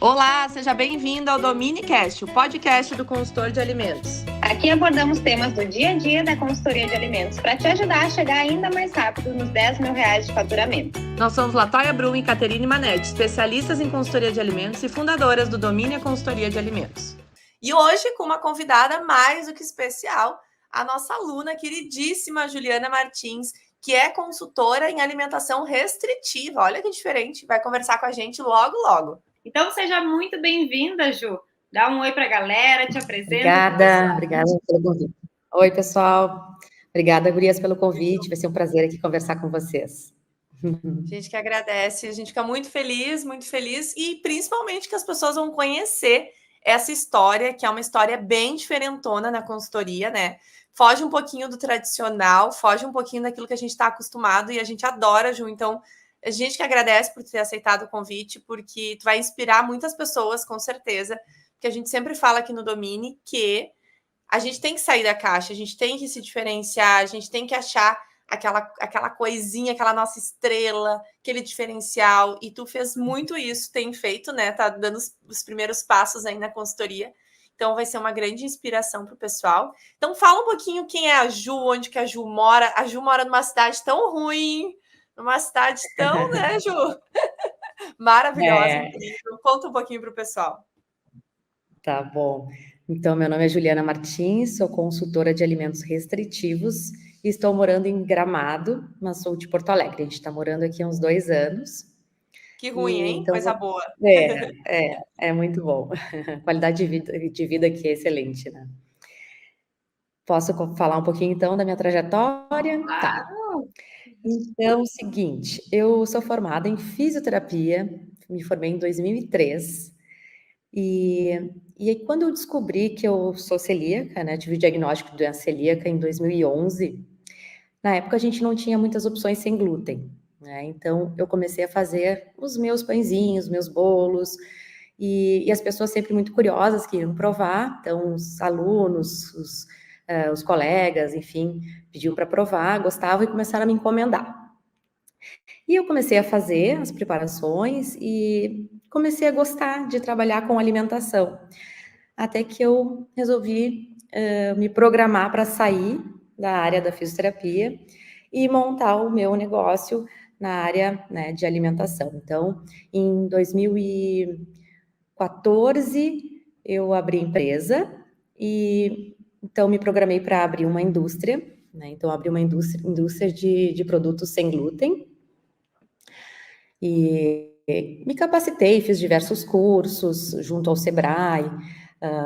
Olá, seja bem-vindo ao DominiCast, o podcast do consultor de alimentos. Aqui abordamos temas do dia a dia da consultoria de alimentos para te ajudar a chegar ainda mais rápido nos R$10 mil de faturamento. Nós somos Latoya Brum e Caterine Manetti, especialistas em consultoria de alimentos e fundadoras do Domínia Consultoria de Alimentos. E hoje com uma convidada mais do que especial, a nossa aluna queridíssima Juliana Martins, que é consultora em alimentação restritiva. Olha que diferente, vai conversar com a gente logo, logo. Então seja muito bem-vinda, Ju. Dá um oi para a galera, te apresenta. Obrigada pelo convite. Oi, pessoal. Obrigada, gurias, pelo convite. Vai ser um prazer aqui conversar com vocês. A gente que agradece, a gente fica muito feliz e principalmente que as pessoas vão conhecer essa história, que é uma história bem diferentona na consultoria, né? Foge um pouquinho do tradicional, foge um pouquinho daquilo que a gente está acostumado e a gente adora, Ju. Então, a gente que agradece por ter aceitado o convite, porque tu vai inspirar muitas pessoas, com certeza, que a gente sempre fala aqui no Domini que a gente tem que sair da caixa, a gente tem que se diferenciar, a gente tem que achar aquela coisinha, aquela nossa estrela, aquele diferencial, e tu fez muito isso, tem feito, né? Tá dando os primeiros passos aí na consultoria. Então, vai ser uma grande inspiração para o pessoal. Então, fala um pouquinho quem é a Ju, onde que a Ju mora. A Ju mora numa cidade tão ruim, numa cidade tão, né, Ju? Maravilhosa, incrível. Conta um pouquinho para o pessoal. Tá bom. Então, meu nome é Juliana Martins, sou consultora de alimentos restritivos e estou morando em Gramado, mas sou de Porto Alegre. A gente está morando aqui há uns 2 anos. Que ruim, hein? Então, coisa boa. É muito bom. A qualidade de vida aqui é excelente, né? Posso falar um pouquinho, então, da minha trajetória? Tá. Então, o seguinte, eu sou formada em fisioterapia, me formei em 2003, e aí quando eu descobri que eu sou celíaca, né, tive o diagnóstico de doença celíaca em 2011, na época a gente não tinha muitas opções sem glúten, né, então eu comecei a fazer os meus pãezinhos, meus bolos, e as pessoas sempre muito curiosas queriam provar, então os alunos, os colegas, enfim, pediam para provar, gostavam e começaram a me encomendar. E eu comecei a fazer as preparações e comecei a gostar de trabalhar com alimentação. Até que eu resolvi me programar para sair da área da fisioterapia e montar o meu negócio na área, né, de alimentação. Então, em 2014, eu abri empresa e então me programei para abrir uma indústria, né? Então, abri uma indústria de produtos sem glúten. E me capacitei, fiz diversos cursos junto ao Sebrae,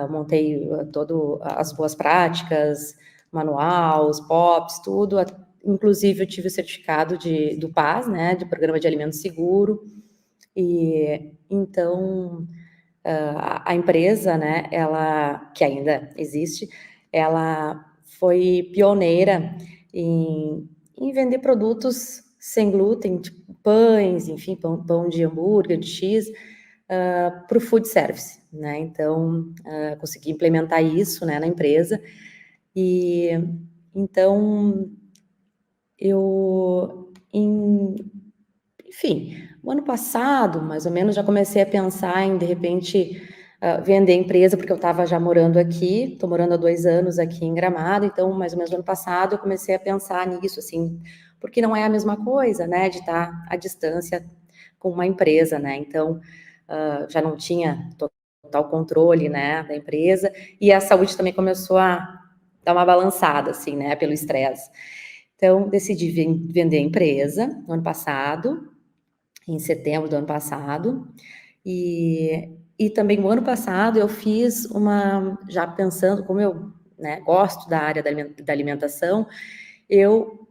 montei todas as boas práticas, manual, os POPs, tudo. Inclusive, eu tive o certificado do PAS, né, de Programa de Alimento Seguro. E então, a empresa, né, ela, que ainda existe, ela foi pioneira em vender produtos sem glúten, tipo pães, enfim, pão de hambúrguer, de X, para o food service, né? Então, consegui implementar isso, né, na empresa. E então, enfim, o ano passado, mais ou menos, já comecei a pensar em, de repente, vender a empresa, porque eu estava já morando aqui, estou morando há 2 anos aqui em Gramado, então, mais ou menos no ano passado, eu comecei a pensar nisso, assim, porque não é a mesma coisa, né, de estar à distância com uma empresa, né, então, já não tinha total controle, né, da empresa, e a saúde também começou a dar uma balançada, assim, né, pelo estresse. Então, decidi vender a empresa no ano passado, em setembro do ano passado, e também no ano passado eu fiz já pensando, como eu, né, gosto da área da alimentação, eu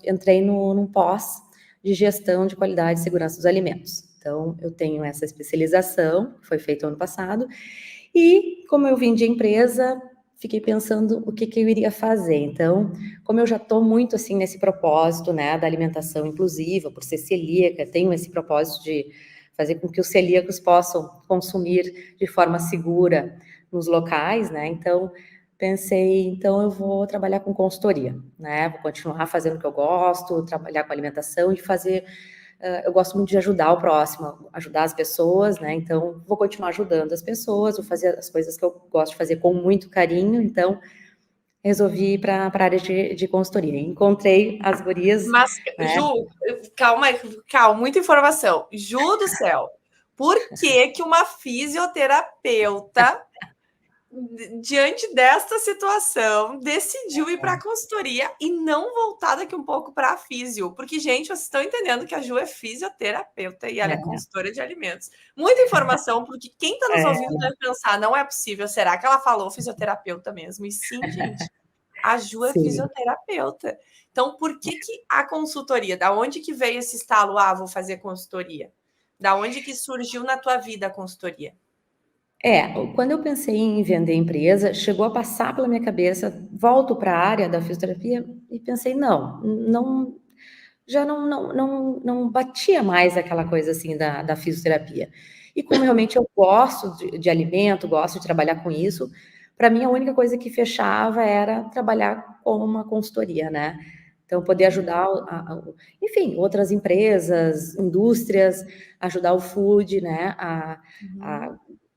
entrei num pós de gestão de qualidade e segurança dos alimentos. Então, eu tenho essa especialização, que foi feita ano passado, e como eu vim de empresa, fiquei pensando o que eu iria fazer. Então, como eu já estou muito, assim, nesse propósito, né, da alimentação inclusiva, por ser celíaca, tenho esse propósito de fazer com que os celíacos possam consumir de forma segura nos locais, né, então, pensei, então eu vou trabalhar com consultoria, né, vou continuar fazendo o que eu gosto, trabalhar com alimentação e fazer eu gosto muito de ajudar o próximo, ajudar as pessoas, né? Então, vou continuar ajudando as pessoas, vou fazer as coisas que eu gosto de fazer com muito carinho, então resolvi ir para a área de consultoria. Encontrei as gurias, Mas, né? Ju, calma, muita informação. Ju do céu, por que que uma fisioterapeuta, diante desta situação, decidiu ir para a consultoria e não voltar daqui um pouco para a físio? Porque, gente, vocês estão entendendo que a Ju é fisioterapeuta e ela é consultora de alimentos. Muita informação, porque quem está nos ouvindo deve pensar, não é possível, será que ela falou fisioterapeuta mesmo? E sim, gente, a Ju é fisioterapeuta. Então, por que a consultoria? Da onde que veio esse estalo? Ah, vou fazer consultoria. Da onde que surgiu na tua vida a consultoria? Quando eu pensei em vender empresa, chegou a passar pela minha cabeça, volto para a área da fisioterapia e pensei, já não batia mais aquela coisa assim da fisioterapia. E como realmente eu gosto de alimento, gosto de trabalhar com isso, para mim a única coisa que fechava era trabalhar como uma consultoria, né? Então, poder ajudar, enfim, outras empresas, indústrias, ajudar o food, né, a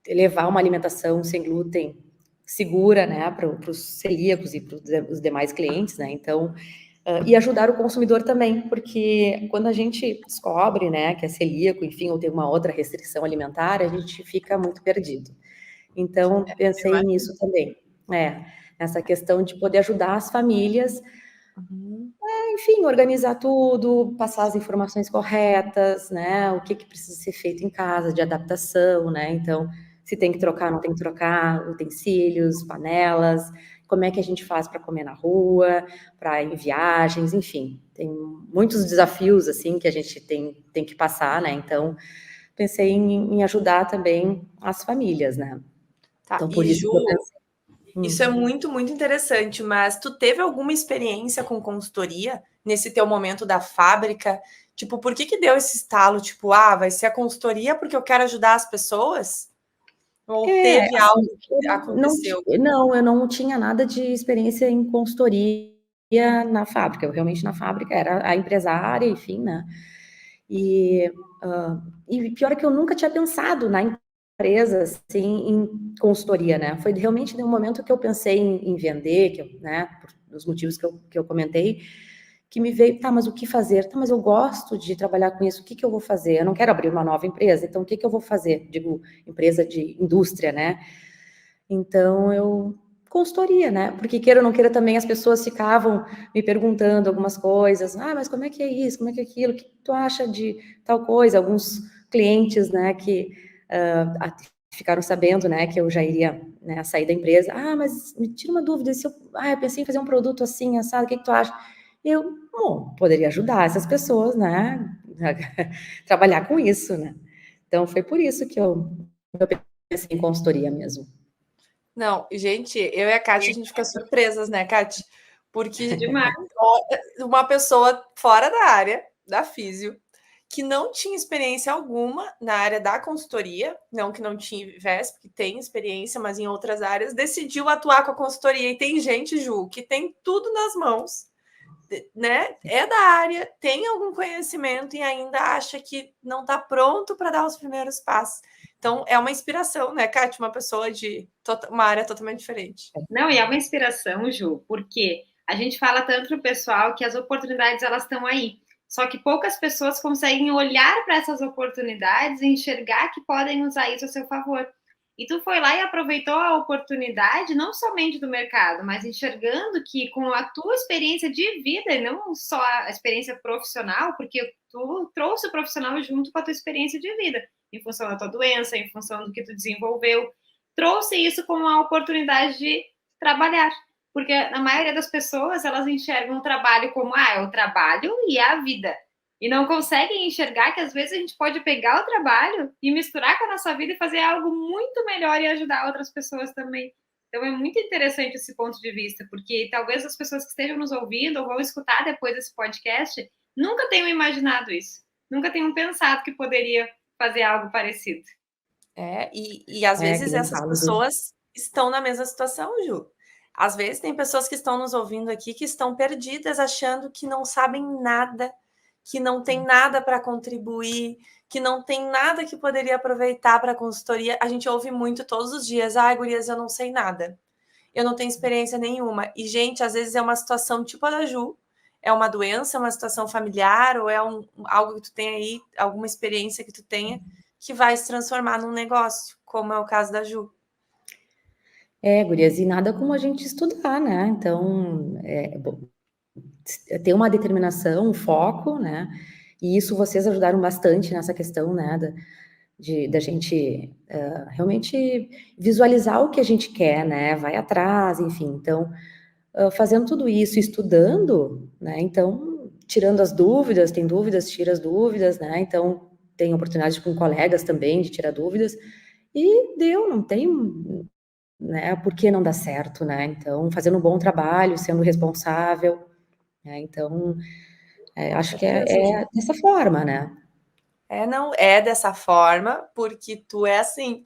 levar uma alimentação sem glúten segura, né, para os celíacos e para os demais clientes, né? Então, e ajudar o consumidor também, porque quando a gente descobre, né, que é celíaco, enfim, ou tem uma outra restrição alimentar, a gente fica muito perdido. Então, pensei nisso também, nessa questão de poder ajudar as famílias, enfim, organizar tudo, passar as informações corretas, né, o que precisa ser feito em casa, de adaptação, né, então, se tem que trocar, não tem que trocar, utensílios, panelas, como é que a gente faz para comer na rua, para ir em viagens, enfim, tem muitos desafios, assim, que a gente tem que passar, né, então, pensei em ajudar também as famílias, né. Tá, Então, por e isso Ju, que eu pensei. isso é muito, muito interessante, mas tu teve alguma experiência com consultoria nesse teu momento da fábrica? Tipo, por que deu esse estalo? Tipo, vai ser a consultoria porque eu quero ajudar as pessoas? Ou teve algo Assim, que aconteceu? eu não tinha nada de experiência em consultoria na fábrica. Eu realmente na fábrica era a empresária, enfim, né? E pior é que eu nunca tinha pensado na empresa, assim, em consultoria, né? Foi realmente no momento que eu pensei em vender, né, por os motivos que eu comentei, que me veio, tá, mas o que fazer? Tá, mas eu gosto de trabalhar com isso, o que eu vou fazer? Eu não quero abrir uma nova empresa, então o que eu vou fazer? Digo, empresa de indústria, né? Então, consultoria, né? Porque queira ou não queira também, as pessoas ficavam me perguntando algumas coisas. Mas como é que é isso? Como é que é aquilo? O que tu acha de tal coisa? Alguns clientes, né, que ficaram sabendo, né, que eu já iria, né, sair da empresa. Mas me tira uma dúvida, se eu pensei em fazer um produto assim, assado, o que tu acha? Bom, poderia ajudar essas pessoas, né, a trabalhar com isso, né? Então, foi por isso que eu pensei em consultoria mesmo. Não, gente, eu e a Kátia, a gente fica surpresas, né, Kátia? Porque Demais. uma pessoa fora da área, da físio, que não tinha experiência alguma na área da consultoria, não que não tivesse, porque tem experiência, mas em outras áreas, decidiu atuar com a consultoria. E tem gente, Ju, que tem tudo nas mãos, né? É da área, tem algum conhecimento e ainda acha que não está pronto para dar os primeiros passos. Então, é uma inspiração, né, Kátia? Uma pessoa de uma área totalmente diferente. Não, e é uma inspiração, Ju, porque a gente fala tanto para o pessoal que as oportunidades elas estão aí. Só que poucas pessoas conseguem olhar para essas oportunidades e enxergar que podem usar isso a seu favor. E tu foi lá e aproveitou a oportunidade, não somente do mercado, mas enxergando que com a tua experiência de vida, e não só a experiência profissional, porque tu trouxe o profissional junto com a tua experiência de vida, em função da tua doença, em função do que tu desenvolveu, trouxe isso como uma oportunidade de trabalhar. Porque a maioria das pessoas, elas enxergam o trabalho como, é o trabalho e é a vida. E não conseguem enxergar que às vezes a gente pode pegar o trabalho e misturar com a nossa vida e fazer algo muito melhor e ajudar outras pessoas também. Então é muito interessante esse ponto de vista, porque talvez as pessoas que estejam nos ouvindo ou vão escutar depois desse podcast nunca tenham imaginado isso, nunca tenham pensado que poderia fazer algo parecido. E às vezes essas pessoas estão na mesma situação, Ju. Às vezes tem pessoas que estão nos ouvindo aqui que estão perdidas, achando que não sabem nada, que não tem nada para contribuir, que não tem nada que poderia aproveitar para a consultoria. A gente ouve muito todos os dias: ai, gurias, eu não sei nada, eu não tenho experiência nenhuma. E, gente, às vezes é uma situação tipo a da Ju, é uma doença, uma situação familiar, ou é algo que tu tem aí, alguma experiência que tu tenha, que vai se transformar num negócio, como é o caso da Ju. Gurias, e nada como a gente estudar, né? Então, ter uma determinação, um foco, né? E isso vocês ajudaram bastante nessa questão, né? Da gente realmente visualizar o que a gente quer, né? Vai atrás, enfim. Então, fazendo tudo isso, estudando, né? Então, tirando as dúvidas, tem dúvidas, tira as dúvidas, né? Então, tem oportunidade com colegas também de tirar dúvidas. E deu, não tem, né? Por que não dá certo, né? Então, fazendo um bom trabalho, sendo responsável, né? Então, acho que é dessa forma, né? Não é dessa forma, porque tu é assim,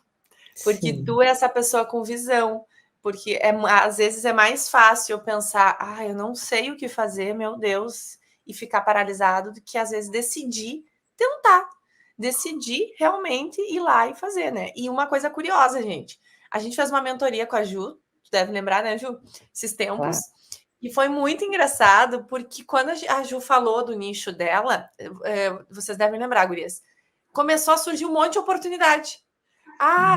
porque Sim. tu é essa pessoa com visão, porque às vezes é mais fácil eu pensar, eu não sei o que fazer, meu Deus, e ficar paralisado, do que às vezes tentar, decidir realmente ir lá e fazer, né? E uma coisa curiosa, gente, a gente fez uma mentoria com a Ju, tu deve lembrar, né, Ju? Esses tempos. Claro. E foi muito engraçado, porque quando a Ju falou do nicho dela, vocês devem lembrar, gurias, começou a surgir um monte de oportunidade.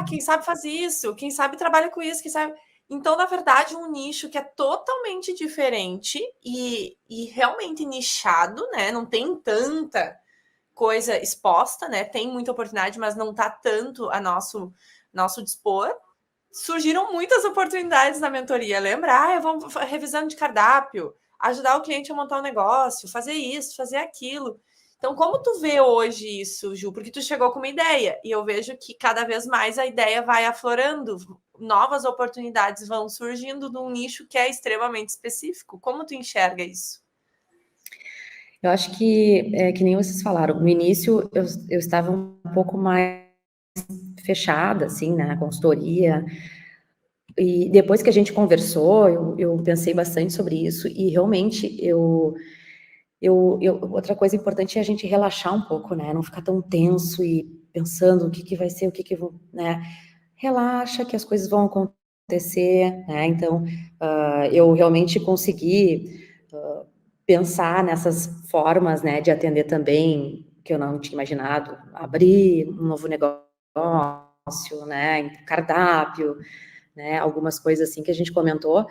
Quem sabe faz isso, quem sabe trabalha com isso, quem sabe. Então, na verdade, um nicho que é totalmente diferente e realmente nichado, né? Não tem tanta coisa exposta, né? Tem muita oportunidade, mas não tá tanto a nosso dispor. Surgiram muitas oportunidades na mentoria, lembra? Vamos revisando de cardápio, ajudar o cliente a montar um negócio, fazer isso, fazer aquilo. Então, como tu vê hoje isso, Ju? Porque tu chegou com uma ideia e eu vejo que cada vez mais a ideia vai aflorando, novas oportunidades vão surgindo num nicho que é extremamente específico. Como tu enxerga isso? Eu acho que nem vocês falaram, no início eu estava um pouco mais fechada, assim, na consultoria, e depois que a gente conversou, eu pensei bastante sobre isso, e realmente outra coisa importante é a gente relaxar um pouco, né, não ficar tão tenso e pensando o que vai ser, né, relaxa que as coisas vão acontecer, né, então, eu realmente consegui pensar nessas formas, né, de atender também, que eu não tinha imaginado, abrir um novo negócio, né, cardápio, né, algumas coisas assim que a gente comentou,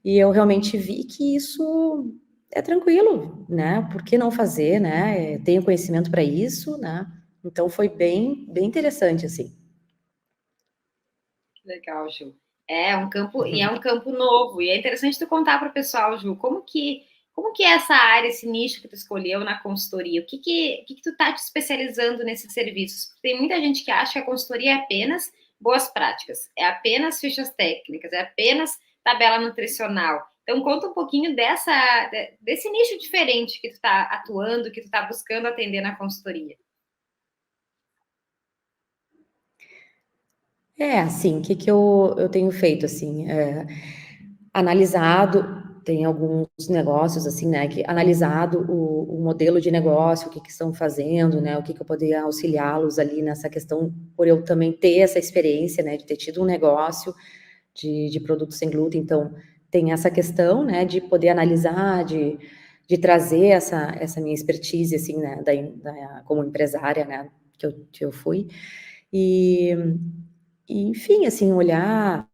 e eu realmente vi que isso é tranquilo, né, por que não fazer, né, tenho conhecimento para isso, né, então foi bem, bem interessante, assim. Legal, Ju. É um campo, e é um campo novo, e é interessante tu contar para o pessoal, Ju, como que é essa área, esse nicho que tu escolheu na consultoria? O que tu tá te especializando nesses serviços? Tem muita gente que acha que a consultoria é apenas boas práticas, é apenas fichas técnicas, é apenas tabela nutricional. Então, conta um pouquinho desse nicho diferente que tu tá atuando, que tu tá buscando atender na consultoria. Assim, o que eu tenho feito, assim, analisado, tem alguns negócios, assim, né, que analisado o modelo de negócio, o que estão fazendo, né, o que eu poderia auxiliá-los ali nessa questão, por eu também ter essa experiência, né, de ter tido um negócio de produtos sem glúten, então, tem essa questão, né, de poder analisar, de trazer essa minha expertise, assim, né, como empresária, né, que eu fui, e enfim, assim, olhar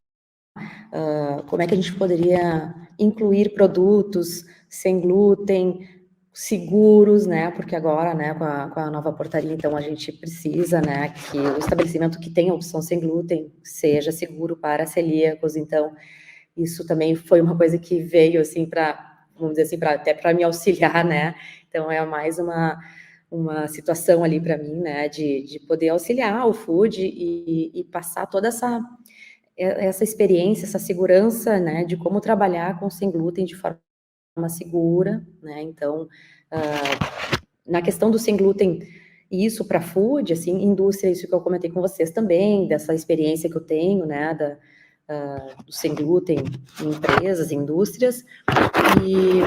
como é que a gente poderia incluir produtos sem glúten, seguros, né? Porque agora, né, com a nova portaria, então a gente precisa, né, que o estabelecimento que tem a opção sem glúten seja seguro para celíacos. Então, isso também foi uma coisa que veio, assim, vamos dizer assim, até para me auxiliar, né? Então, é mais uma situação ali para mim, né, de poder auxiliar o food e passar toda essa experiência, essa segurança, né, de como trabalhar com sem glúten de forma segura, né, então, na questão do sem glúten, isso para food, assim, indústria, isso que eu comentei com vocês também, dessa experiência que eu tenho, né, do sem glúten em empresas, em indústrias, e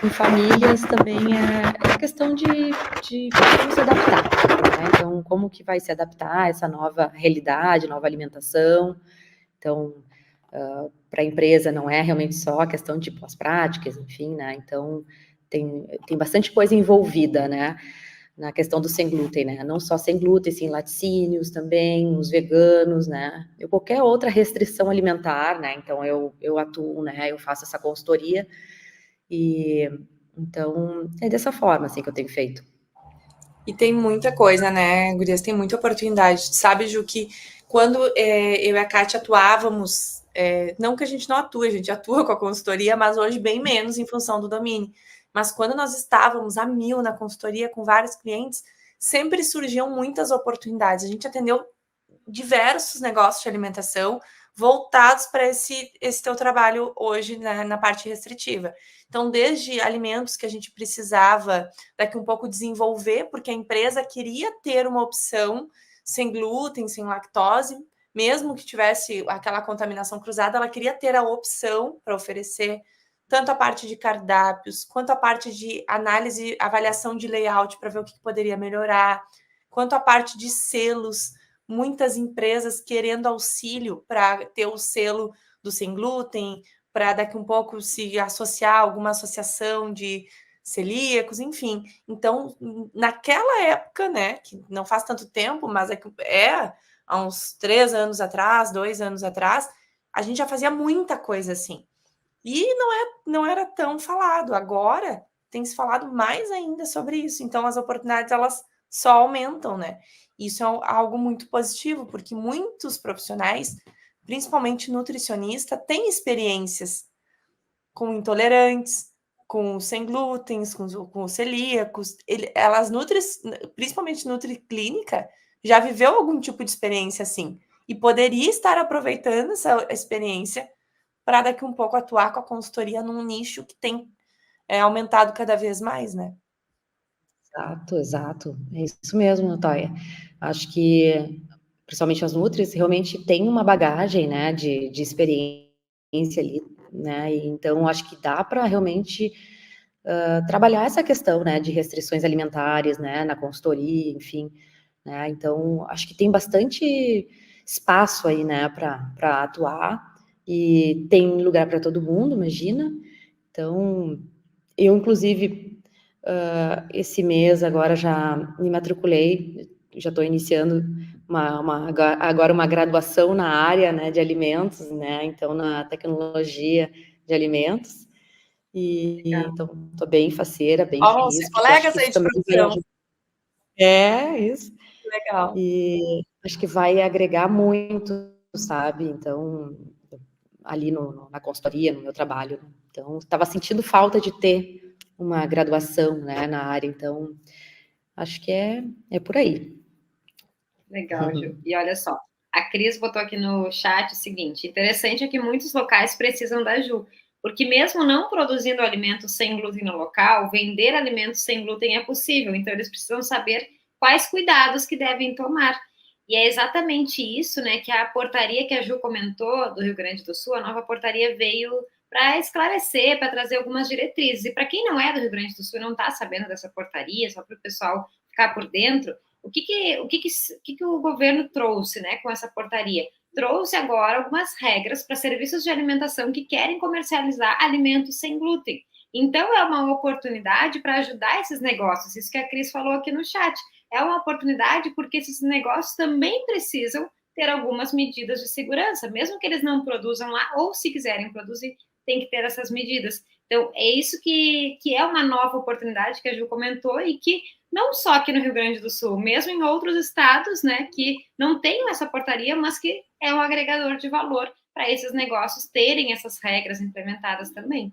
em famílias também é questão de como se adaptar, né? Então, como que vai se adaptar a essa nova realidade, nova alimentação. Então, para a empresa não é realmente só a questão de as práticas, enfim, né? Então, tem bastante coisa envolvida, né? Na questão do sem glúten, né? Não só sem glúten, sim, laticínios também, os veganos, né? Qualquer outra restrição alimentar, né? Então, eu atuo, né? Eu faço essa consultoria e, então, é dessa forma, assim, que eu tenho feito. E tem muita coisa, né, gurias? Tem muita oportunidade. Sabe, Ju, que quando eu e a Kátia atuávamos, não que a gente não atue, a gente atua com a consultoria, mas hoje bem menos em função do domínio. Mas quando nós estávamos a 1000 na consultoria com vários clientes, sempre surgiam muitas oportunidades. A gente atendeu diversos negócios de alimentação voltados para esse teu trabalho hoje, né, na parte restritiva. Então, desde alimentos que a gente precisava daqui um pouco desenvolver, porque a empresa queria ter uma opção sem glúten, sem lactose, mesmo que tivesse aquela contaminação cruzada, ela queria ter a opção para oferecer tanto a parte de cardápios, quanto a parte de análise, avaliação de layout para ver o que poderia melhorar, quanto a parte de selos, muitas empresas querendo auxílio para ter o selo do sem glúten, para daqui um pouco se associar a alguma associação de celíacos, enfim. Então, naquela época, né, que não faz tanto tempo, mas há uns 3 anos atrás, 2 anos atrás, a gente já fazia muita coisa assim. E não era tão falado. Agora tem se falado mais ainda sobre isso. Então, as oportunidades, elas só aumentam, né? Isso é algo muito positivo, porque muitos profissionais, principalmente nutricionista, têm experiências com intolerantes, com sem glúten, com celíacos. Elas principalmente nutriclínica, já viveu algum tipo de experiência assim. E poderia estar aproveitando essa experiência para daqui um pouco atuar com a consultoria num nicho que tem aumentado cada vez mais, né? Exato, exato. É isso mesmo, Natália. Acho que, principalmente as nutris, realmente têm uma bagagem, né, de experiência ali, né, e então acho que dá para realmente trabalhar essa questão, né, de restrições alimentares, né, na consultoria, enfim, né, então acho que tem bastante espaço aí, né, para atuar e tem lugar para todo mundo, imagina. Então, eu, inclusive, esse mês agora já me matriculei, já estou iniciando agora uma graduação na área, né, de alimentos, né, então na tecnologia de alimentos, e então estou bem faceira, bem feliz, porque acho colegas que aí isso de também vai profissão. ajudar. É, isso. Legal. E acho que vai agregar muito, sabe? Então, ali na consultoria, no meu trabalho. Né? Então, estava sentindo falta de ter uma graduação, né, na área. Então, acho que é por aí. Legal, Ju. E olha só, a Cris botou aqui no chat o seguinte: interessante é que muitos locais precisam da Ju, porque mesmo não produzindo alimentos sem glúten no local, vender alimentos sem glúten é possível. Então, eles precisam saber quais cuidados que devem tomar. E é exatamente isso, né, que a portaria que a Ju comentou do Rio Grande do Sul, a nova portaria veio para esclarecer, para trazer algumas diretrizes. E para quem não é do Rio Grande do Sul e não está sabendo dessa portaria, só para o pessoal ficar por dentro, o que o governo trouxe, né, com essa portaria? Trouxe agora algumas regras para serviços de alimentação que querem comercializar alimentos sem glúten. Então, é uma oportunidade para ajudar esses negócios, isso que a Cris falou aqui no chat. É uma oportunidade porque esses negócios também precisam ter algumas medidas de segurança, mesmo que eles não produzam lá, ou se quiserem produzir, tem que ter essas medidas. Então, é isso que é uma nova oportunidade que a Ju comentou e que não só aqui no Rio Grande do Sul, mesmo em outros estados, né, que não tenham essa portaria, mas que é um agregador de valor para esses negócios terem essas regras implementadas também.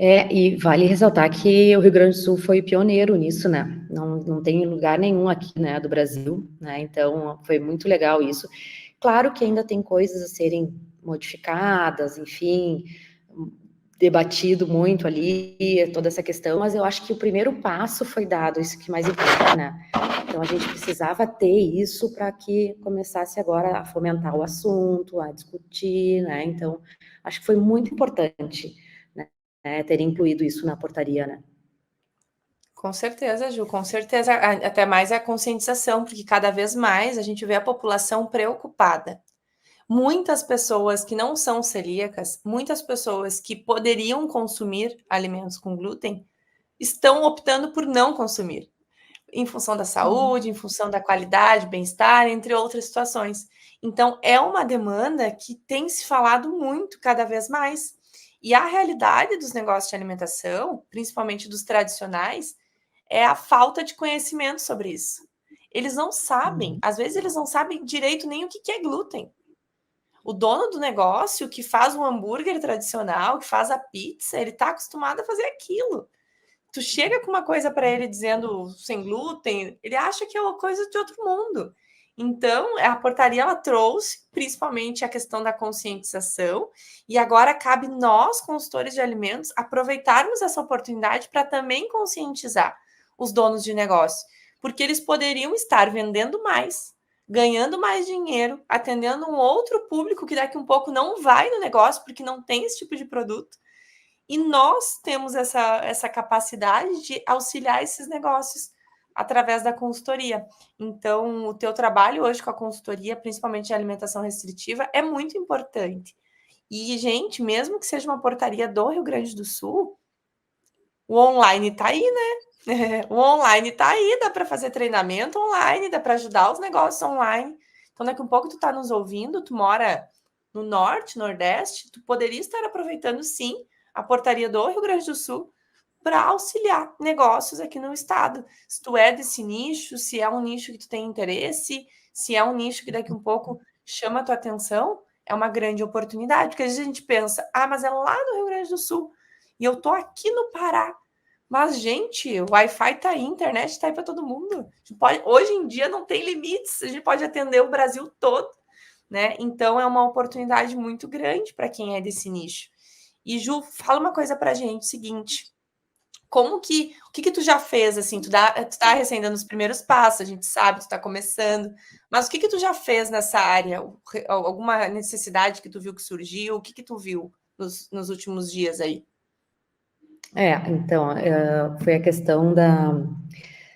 E vale ressaltar que o Rio Grande do Sul foi pioneiro nisso, né? Não tem lugar nenhum aqui, né, do Brasil, né? Então, foi muito legal isso. Claro que ainda tem coisas a serem modificadas, enfim, debatido muito ali, toda essa questão, mas eu acho que o primeiro passo foi dado, isso que mais importa, né? Então, a gente precisava ter isso para que começasse agora a fomentar o assunto, a discutir, né? Então, acho que foi muito importante, né, ter incluído isso na portaria, né? Com certeza, Ju, com certeza. Até mais a conscientização, porque cada vez mais a gente vê a população preocupada. Muitas pessoas que não são celíacas, muitas pessoas que poderiam consumir alimentos com glúten, estão optando por não consumir, em função da saúde, em função da qualidade, bem-estar, entre outras situações. Então, é uma demanda que tem se falado muito, cada vez mais. E a realidade dos negócios de alimentação, principalmente dos tradicionais, é a falta de conhecimento sobre isso. Eles não sabem, às vezes eles não sabem direito nem o que é glúten. O dono do negócio que faz o hambúrguer tradicional, que faz a pizza, ele está acostumado a fazer aquilo. Tu chega com uma coisa para ele dizendo sem glúten, ele acha que é uma coisa de outro mundo. Então, a portaria ela trouxe principalmente a questão da conscientização, e agora cabe nós, consultores de alimentos, aproveitarmos essa oportunidade para também conscientizar os donos de negócio, porque eles poderiam estar vendendo mais, ganhando mais dinheiro, atendendo um outro público que daqui um pouco não vai no negócio porque não tem esse tipo de produto. E nós temos essa capacidade de auxiliar esses negócios através da consultoria. Então, o teu trabalho hoje com a consultoria, principalmente de alimentação restritiva, é muito importante. E, gente, mesmo que seja uma portaria do Rio Grande do Sul, o online está aí, né? O online está aí, dá para fazer treinamento online, dá para ajudar os negócios online. Então, daqui a um pouco tu está nos ouvindo, tu mora no norte, nordeste, tu poderia estar aproveitando, sim, a portaria do Rio Grande do Sul para auxiliar negócios aqui no estado. Se tu é desse nicho, se é um nicho que tu tem interesse, se é um nicho que daqui um pouco chama a tua atenção, é uma grande oportunidade, porque às vezes a gente pensa, mas é lá no Rio Grande do Sul, e eu tô aqui no Pará. Mas, gente, o Wi-Fi tá aí, a internet tá aí para todo mundo. Hoje em dia não tem limites, a gente pode atender o Brasil todo, né? Então é uma oportunidade muito grande para quem é desse nicho. E Ju, fala uma coisa pra gente, seguinte, o que tu já fez, assim, tu tá recém dando os primeiros passos, a gente sabe, tu tá começando, mas o que tu já fez nessa área? Alguma necessidade que tu viu que surgiu? O que tu viu nos últimos dias aí? Então, foi a questão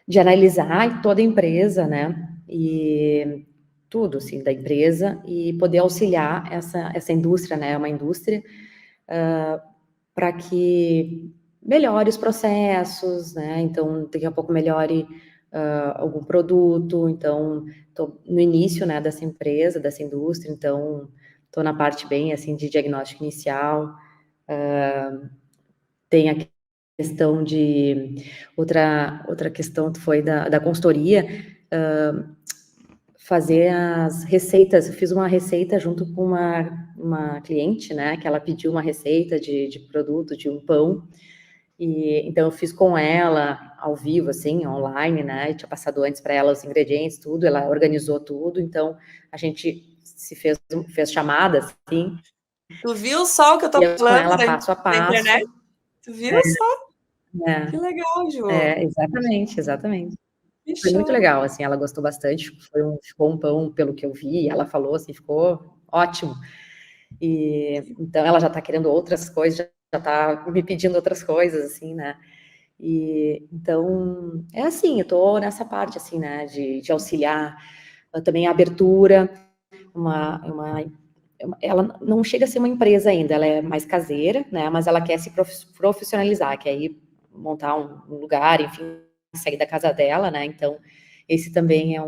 de analisar toda a empresa, né, e tudo, assim, da empresa, e poder auxiliar essa indústria, né, uma indústria, para que melhore os processos, né, então, daqui a pouco melhore algum produto, então, estou no início, né, dessa empresa, dessa indústria, então, estou na parte bem, assim, de diagnóstico inicial, tem a questão de outra questão foi da consultoria, fazer as receitas. Eu fiz uma receita junto com uma cliente, né, que ela pediu uma receita de produto, de um pão, e então eu fiz com ela ao vivo, assim, online, né, e tinha passado antes para ela os ingredientes, tudo, ela organizou tudo, então a gente se fez chamadas, assim. Tu viu só o que eu tô Com falando ela passo a da passo. internet? Tu viu só? É, Que legal, Ju. exatamente. Que Foi muito show. legal, assim, ela gostou bastante, ficou um pão, pelo que eu vi, ela falou, assim, ficou ótimo. E então ela já está querendo outras coisas, já está me pedindo outras coisas, assim, né? E então é assim, eu estou nessa parte, assim, né, de auxiliar, também a abertura, ela não chega a ser uma empresa ainda, ela é mais caseira, né? Mas ela quer se profissionalizar, quer ir montar um lugar, enfim, sair da casa dela, né? Então, esse também é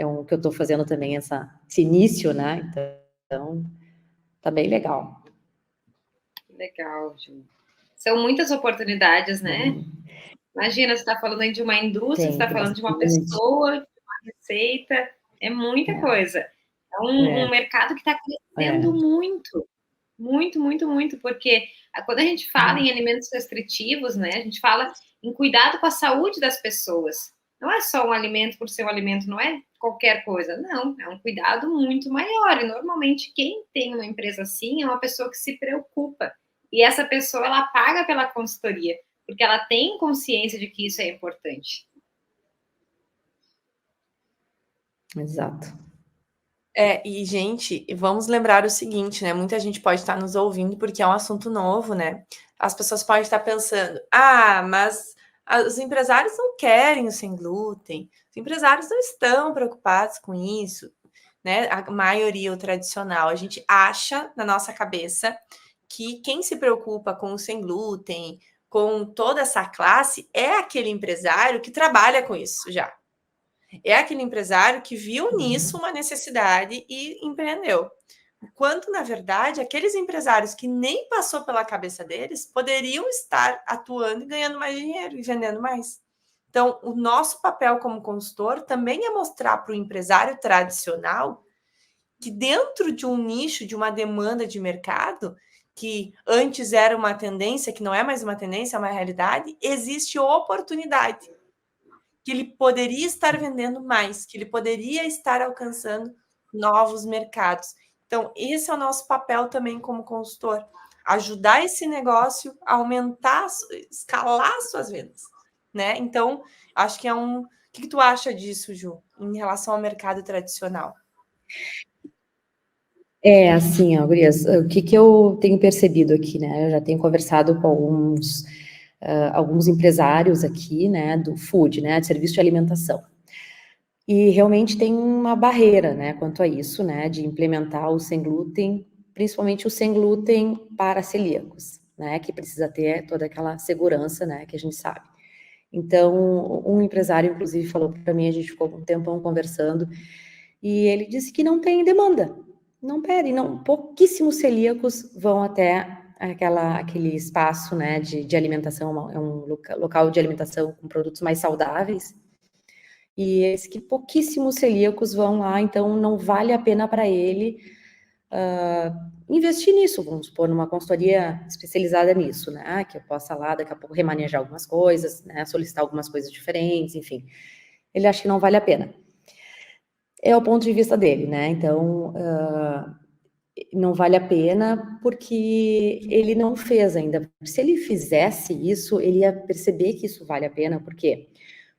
um que eu estou fazendo também, esse início, né? Então, tá bem legal. Legal, Ju. São muitas oportunidades, né? Imagina, você está falando aí de uma indústria, você está Tem falando de uma bastante. pessoa, de uma receita, é muita coisa. É um mercado que está crescendo muito, muito, muito, muito, porque quando a gente fala em alimentos restritivos, né, a gente fala em cuidado com a saúde das pessoas. Não é só um alimento por ser um alimento, não é qualquer coisa, não, é um cuidado muito maior. E normalmente quem tem uma empresa assim é uma pessoa que se preocupa E essa pessoa, ela paga pela consultoria, porque ela tem consciência de que isso é importante. Exato. E, gente, vamos lembrar o seguinte, né? Muita gente pode estar nos ouvindo porque é um assunto novo, né? As pessoas podem estar pensando, mas os empresários não querem o sem glúten, os empresários não estão preocupados com isso, né? A maioria, o tradicional, a gente acha na nossa cabeça que quem se preocupa com o sem glúten, com toda essa classe, é aquele empresário que trabalha com isso já. É aquele empresário que viu nisso uma necessidade e empreendeu. Quando, na verdade, aqueles empresários que nem passou pela cabeça deles poderiam estar atuando e ganhando mais dinheiro e vendendo mais. Então, o nosso papel como consultor também é mostrar para o empresário tradicional que dentro de um nicho, de uma demanda de mercado, que antes era uma tendência, que não é mais uma tendência, é uma realidade, existe oportunidade, que ele poderia estar vendendo mais, que ele poderia estar alcançando novos mercados. Então, esse é o nosso papel também como consultor, ajudar esse negócio a aumentar, escalar suas vendas, né? Então, acho que é um... O que tu acha disso, Ju, em relação ao mercado tradicional? Assim, ó, gurias, o que eu tenho percebido aqui, né? Eu já tenho conversado com alguns empresários aqui, né, do food, né, de serviço de alimentação. E realmente tem uma barreira, né, quanto a isso, né, de implementar o sem glúten, principalmente o sem glúten para celíacos, né, que precisa ter toda aquela segurança, né, que a gente sabe. Então, um empresário, inclusive, falou para mim, a gente ficou um tempão conversando, e ele disse que não tem demanda, não pedem, não, pouquíssimos celíacos vão até aquele espaço, né, de alimentação, é um local de alimentação com produtos mais saudáveis, e esse que pouquíssimos celíacos vão lá, então não vale a pena para ele investir nisso, vamos supor, numa consultoria especializada nisso, né, que eu possa lá, daqui a pouco, remanejar algumas coisas, né, solicitar algumas coisas diferentes, enfim. Ele acha que não vale a pena. É o ponto de vista dele, né, então, não vale a pena porque ele não fez ainda. Se ele fizesse isso, ele ia perceber que isso vale a pena, porque,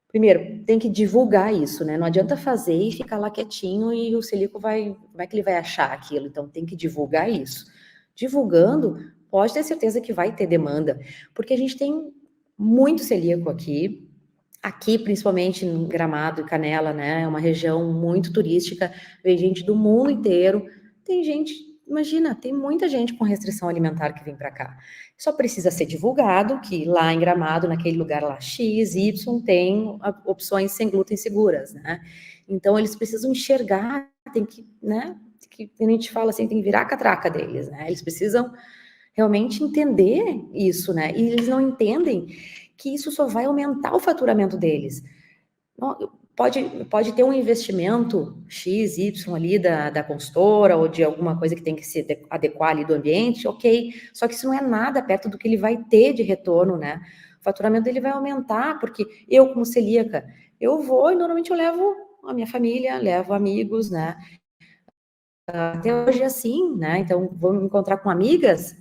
primeiro, tem que divulgar isso, né? Não adianta fazer e ficar lá quietinho e o celíaco como é que ele vai achar aquilo? Então, tem que divulgar isso. Divulgando, pode ter certeza que vai ter demanda, porque a gente tem muito celíaco aqui, principalmente em Gramado e Canela, né? É uma região muito turística, vem gente do mundo inteiro, tem gente, imagina, tem muita gente com restrição alimentar que vem para cá. Só precisa ser divulgado que lá em Gramado, naquele lugar lá X, Y, tem opções sem glúten seguras, né? Então, eles precisam enxergar, tem que, né? Que a gente fala assim, tem que virar a catraca deles, né? Eles precisam realmente entender isso, né? E eles não entendem que isso só vai aumentar o faturamento deles. Pode ter um investimento X, Y ali da consultora ou de alguma coisa que tem que se adequar ali do ambiente, ok, só que isso não é nada perto do que ele vai ter de retorno, né? O faturamento dele vai aumentar, porque eu, como celíaca, eu vou e normalmente eu levo a minha família, levo amigos, né? Até hoje é assim, né? Então, vou me encontrar com amigas,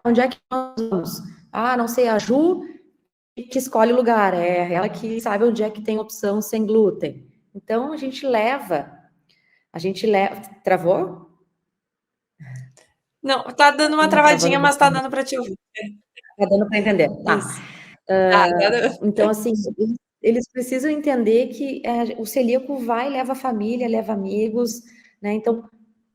onde é que nós vamos? Não sei, a Ju que escolhe o lugar, é ela que sabe onde é que tem opção sem glúten. Então, a gente leva. Travou? Não, tá dando uma travadinha, mas tá dando para te ouvir. Tá dando para entender, tá. Então, assim, eles precisam entender que o celíaco vai, leva a família, leva amigos, né? Então,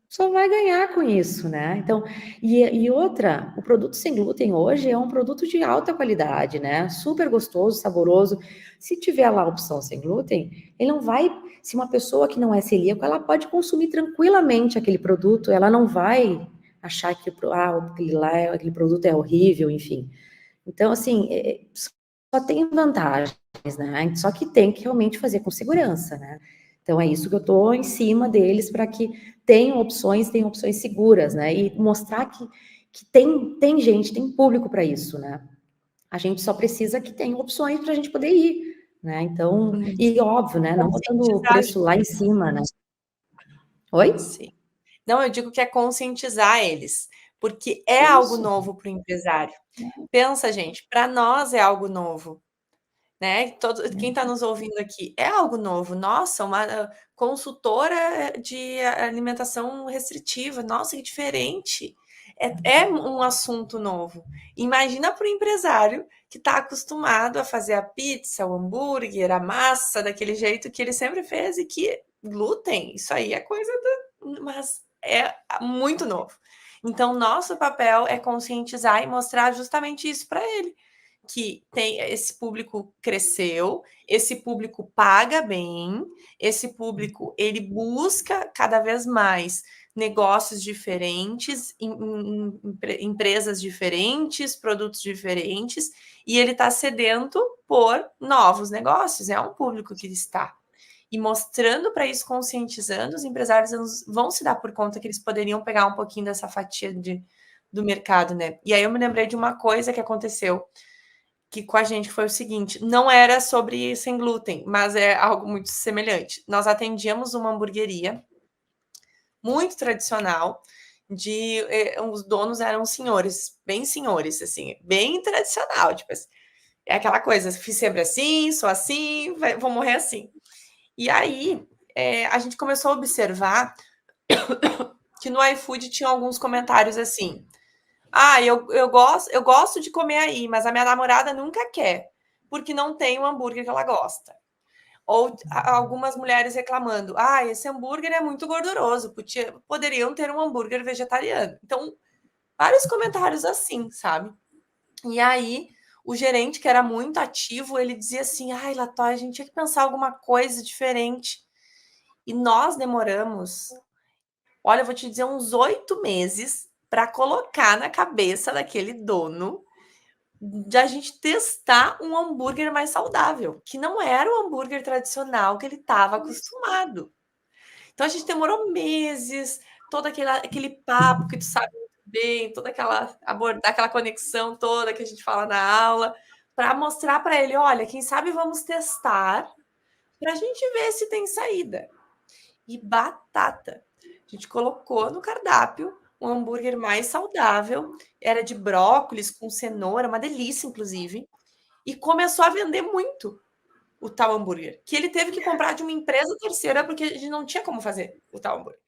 só vai ganhar com isso, né? Então, e outra, o produto sem glúten hoje é um produto de alta qualidade, né? Super gostoso, saboroso. Se tiver lá a opção sem glúten, ele não vai. Se uma pessoa que não é celíaco, ela pode consumir tranquilamente aquele produto, ela não vai achar que aquele produto é horrível, enfim. Então, assim, só tem vantagens, né? Só que tem que realmente fazer com segurança, né? Então, é isso que eu estou em cima deles para que tenham opções seguras, né? E mostrar que tem gente, tem público para isso, né? A gente só precisa que tenha opções para a gente poder ir, né? Então, e óbvio, né? Não botando o preço lá em cima, né? Oi? Sim. Não, eu digo que é conscientizar eles. porque é algo novo para o empresário. Pensa, gente, para nós é algo novo, né? Quem está nos ouvindo aqui é algo novo. Nossa, uma consultora de alimentação restritiva, nossa, que diferente. É um assunto novo. Imagina para o empresário que está acostumado a fazer a pizza, o hambúrguer, a massa daquele jeito que ele sempre fez e que glúten, isso aí é coisa mas é muito novo. Então, nosso papel é conscientizar e mostrar justamente isso para ele, que tem esse público cresceu, esse público paga bem, esse público ele busca cada vez mais negócios diferentes, empresas diferentes, produtos diferentes, e ele está sedento por novos negócios. É um público que está. E mostrando para isso, conscientizando, os empresários vão se dar por conta que eles poderiam pegar um pouquinho dessa fatia do mercado, né? E aí eu me lembrei de uma coisa que aconteceu que com a gente foi o seguinte, não era sobre sem glúten, mas é algo muito semelhante. Nós atendíamos uma hamburgueria muito tradicional, os donos eram senhores, assim, bem tradicional, tipo assim, é aquela coisa, fiz sempre assim, sou assim, vou morrer assim. E aí, a gente começou a observar que no iFood tinha alguns comentários assim, eu gosto de comer aí, mas a minha namorada nunca quer, porque não tem o hambúrguer que ela gosta. Ou algumas mulheres reclamando, esse hambúrguer é muito gorduroso, poderiam ter um hambúrguer vegetariano. Então, vários comentários assim, sabe? E aí, o gerente, que era muito ativo, ele dizia assim, Latóia, a gente tinha que pensar alguma coisa diferente. E nós demoramos, olha, eu vou te dizer, uns 8 meses para colocar na cabeça daquele dono de a gente testar um hambúrguer mais saudável, que não era o hambúrguer tradicional que ele estava acostumado. Então a gente demorou meses, todo aquele papo que tu sabe muito bem, toda aquela abordar aquela conexão toda que a gente fala na aula, para mostrar para ele, olha, quem sabe vamos testar para a gente ver se tem saída. E batata. A gente colocou no cardápio um hambúrguer mais saudável, era de brócolis com cenoura, uma delícia, inclusive, e começou a vender muito o tal hambúrguer, que ele teve que comprar de uma empresa terceira, porque a gente não tinha como fazer o tal hambúrguer.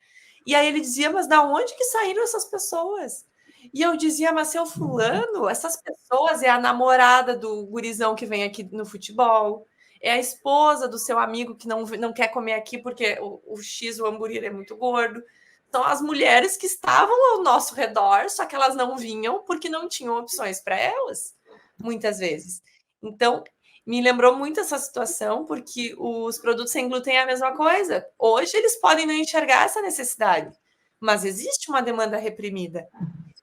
E aí ele dizia, mas da onde que saíram essas pessoas? E eu dizia, mas seu fulano, essas pessoas é a namorada do gurizão que vem aqui no futebol, é a esposa do seu amigo que não quer comer aqui porque o X, o hambúrguer é muito gordo. São as mulheres que estavam ao nosso redor, só que elas não vinham porque não tinham opções para elas, muitas vezes. Então, me lembrou muito essa situação, porque os produtos sem glúten é a mesma coisa. Hoje eles podem não enxergar essa necessidade, mas existe uma demanda reprimida,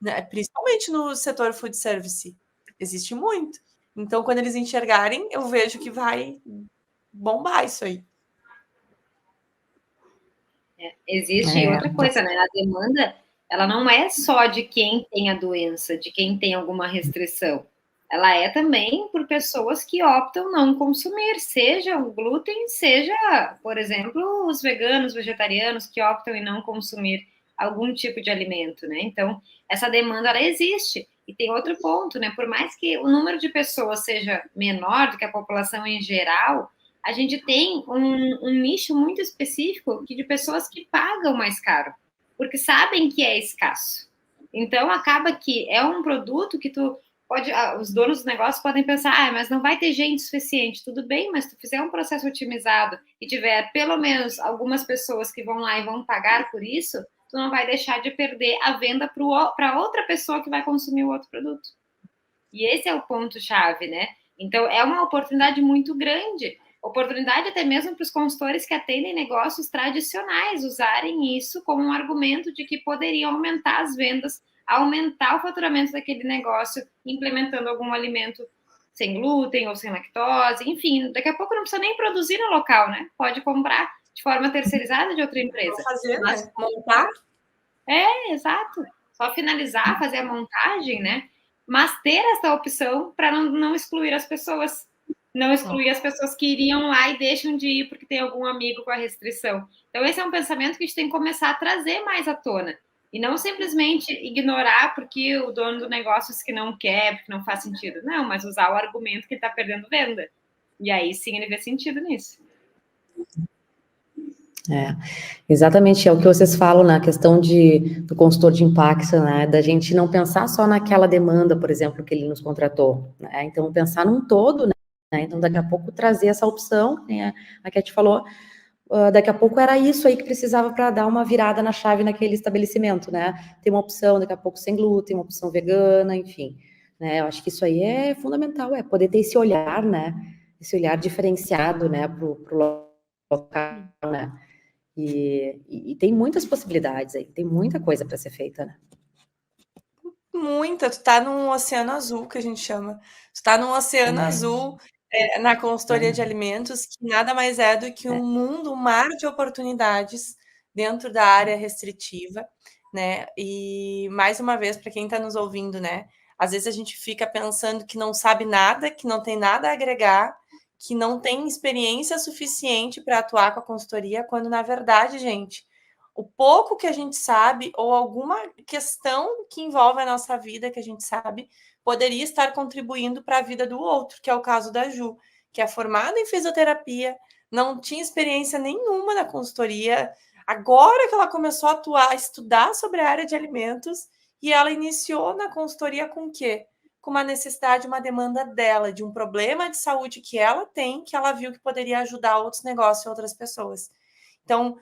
né? Principalmente no setor food service. Existe muito. Então, quando eles enxergarem, eu vejo que vai bombar isso aí. Existe outra coisa, né? A demanda, ela não é só de quem tem a doença, de quem tem alguma restrição. Ela é também por pessoas que optam não consumir, seja o glúten, seja, por exemplo, os veganos, vegetarianos que optam em não consumir algum tipo de alimento, né? Então, essa demanda, ela existe. E tem outro ponto, né? Por mais que o número de pessoas seja menor do que a população em geral, a gente tem um nicho muito específico de pessoas que pagam mais caro, porque sabem que é escasso. Então, acaba que é um produto que os donos do negócio podem pensar, mas não vai ter gente suficiente. Tudo bem, mas se tu fizer um processo otimizado e tiver pelo menos algumas pessoas que vão lá e vão pagar por isso, tu não vai deixar de perder a venda para outra pessoa que vai consumir o outro produto. E esse é o ponto-chave, né? Então, é uma oportunidade muito grande. Oportunidade até mesmo para os consultores que atendem negócios tradicionais usarem isso como um argumento de que poderiam aumentar as vendas, aumentar o faturamento daquele negócio, implementando algum alimento sem glúten ou sem lactose, enfim, daqui a pouco não precisa nem produzir no local, né? Pode comprar de forma terceirizada de outra empresa. Vou fazer, né? Montar? Exato. Só finalizar, fazer a montagem, né? Mas ter essa opção para não excluir as pessoas. Não excluir as pessoas que iriam lá e deixam de ir porque tem algum amigo com a restrição. Então, esse é um pensamento que a gente tem que começar a trazer mais à tona. E não simplesmente ignorar porque o dono do negócio diz que não quer, porque não faz sentido. Não, mas usar o argumento que ele está perdendo venda. E aí sim ele vê sentido nisso. Exatamente, é o que vocês falam na questão do consultor de impacto, né, da gente não pensar só naquela demanda, por exemplo, que ele nos contratou, né, então pensar num todo, né, então daqui a pouco trazer essa opção, né, a Cat falou, daqui a pouco era isso aí que precisava para dar uma virada na chave naquele estabelecimento, né, tem uma opção daqui a pouco sem glúten, uma opção vegana, enfim, né, eu acho que isso aí é fundamental, é poder ter esse olhar, né, esse olhar diferenciado, né, pro local, né, e tem muitas possibilidades aí, tem muita coisa para ser feita, né? Muita, tu tá num oceano azul, que a gente chama. Tu tá num oceano azul, na consultoria de alimentos, que nada mais é do que um mundo, um mar de oportunidades dentro da área restritiva, né? E mais uma vez, para quem está nos ouvindo, né? Às vezes a gente fica pensando que não sabe nada, que não tem nada a agregar, que não tem experiência suficiente para atuar com a consultoria, quando na verdade, gente, o pouco que a gente sabe, ou alguma questão que envolve a nossa vida, que a gente sabe, poderia estar contribuindo para a vida do outro, que é o caso da Ju, que é formada em fisioterapia, não tinha experiência nenhuma na consultoria, agora que ela começou a atuar, a estudar sobre a área de alimentos, e ela iniciou na consultoria com o quê? Com uma necessidade, uma demanda dela, de um problema de saúde que ela tem, que ela viu que poderia ajudar outros negócios e outras pessoas. Então,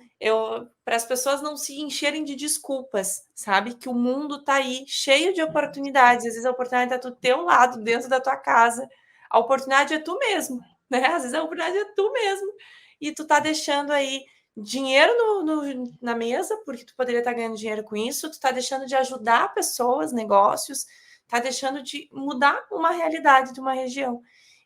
para as pessoas não se encherem de desculpas, sabe? Que o mundo está aí cheio de oportunidades. Às vezes a oportunidade está do teu lado, dentro da tua casa. A oportunidade é tu mesmo, né? Às vezes a oportunidade é tu mesmo. E tu tá deixando aí dinheiro na mesa, porque tu poderia estar ganhando dinheiro com isso, tu tá deixando de ajudar pessoas, negócios, tá deixando de mudar uma realidade de uma região.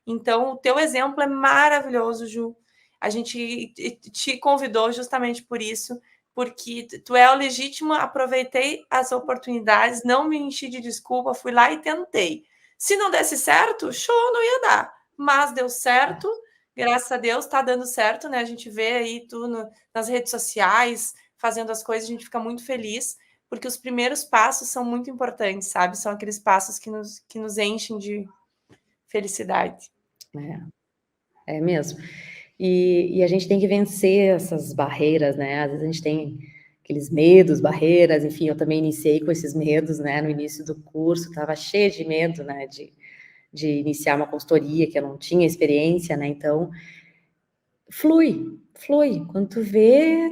Então, o teu exemplo é maravilhoso, Ju. A gente te convidou justamente por isso, porque tu é o legítimo, aproveitei as oportunidades, não me enchi de desculpa, fui lá e tentei. Se não desse certo, show, não ia dar. Mas deu certo, graças a Deus, tá dando certo, né? A gente vê aí tu nas redes sociais, fazendo as coisas, a gente fica muito feliz, porque os primeiros passos são muito importantes, sabe? São aqueles passos que nos enchem de felicidade. É mesmo. E a gente tem que vencer essas barreiras, né? Às vezes a gente tem aqueles medos, barreiras, enfim, eu também iniciei com esses medos, né? No início do curso, estava cheia de medo, né? De iniciar uma consultoria, que eu não tinha experiência, né? Então, flui. Quando tu vê,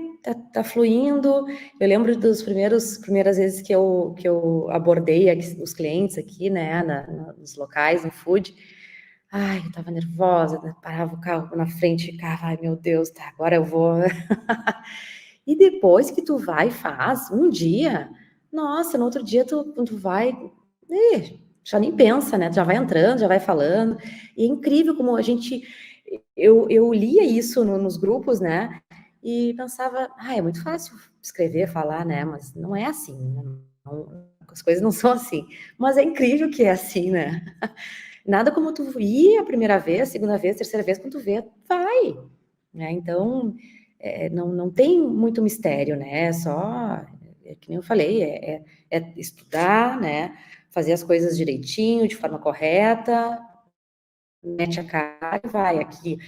tá fluindo. Eu lembro dos primeiras vezes que eu abordei os clientes aqui, né? Nos locais, no food. Ai, eu tava nervosa, né, parava o carro na frente e ficava, ai meu Deus, tá, agora eu vou. E depois que tu vai e faz, um dia, nossa, no outro dia tu vai, já nem pensa, né? Tu já vai entrando, já vai falando. E é incrível como a gente. Eu lia isso nos grupos, né? E pensava, é muito fácil escrever, falar, né? Mas não é assim, né? As coisas não são assim. Mas é incrível que é assim, né? Nada como tu ir a primeira vez, segunda vez, terceira vez, quando tu vê, vai. Né? Então, não tem muito mistério, né? É só, que nem eu falei, é estudar, né? Fazer as coisas direitinho, de forma correta, mete a cara e vai. Aqui,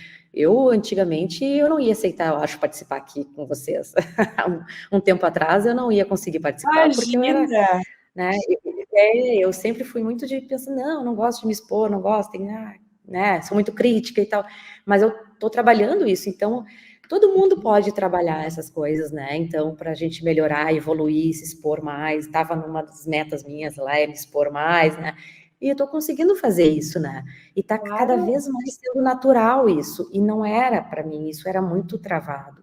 antigamente, eu não ia aceitar, eu acho, participar aqui com vocês. Um tempo atrás, eu não ia conseguir participar, porque eu era... Né? Eu sempre fui muito de pensar, não gosto de me expor, não gosto, né? Sou muito crítica e tal, mas eu estou trabalhando isso, então todo mundo pode trabalhar essas coisas, né? Então, para a gente melhorar, evoluir, se expor mais, estava numa das metas minhas lá, me expor mais, né? E eu estou conseguindo fazer isso, né? E está cada vez mais sendo natural isso, e não era para mim, isso era muito travado.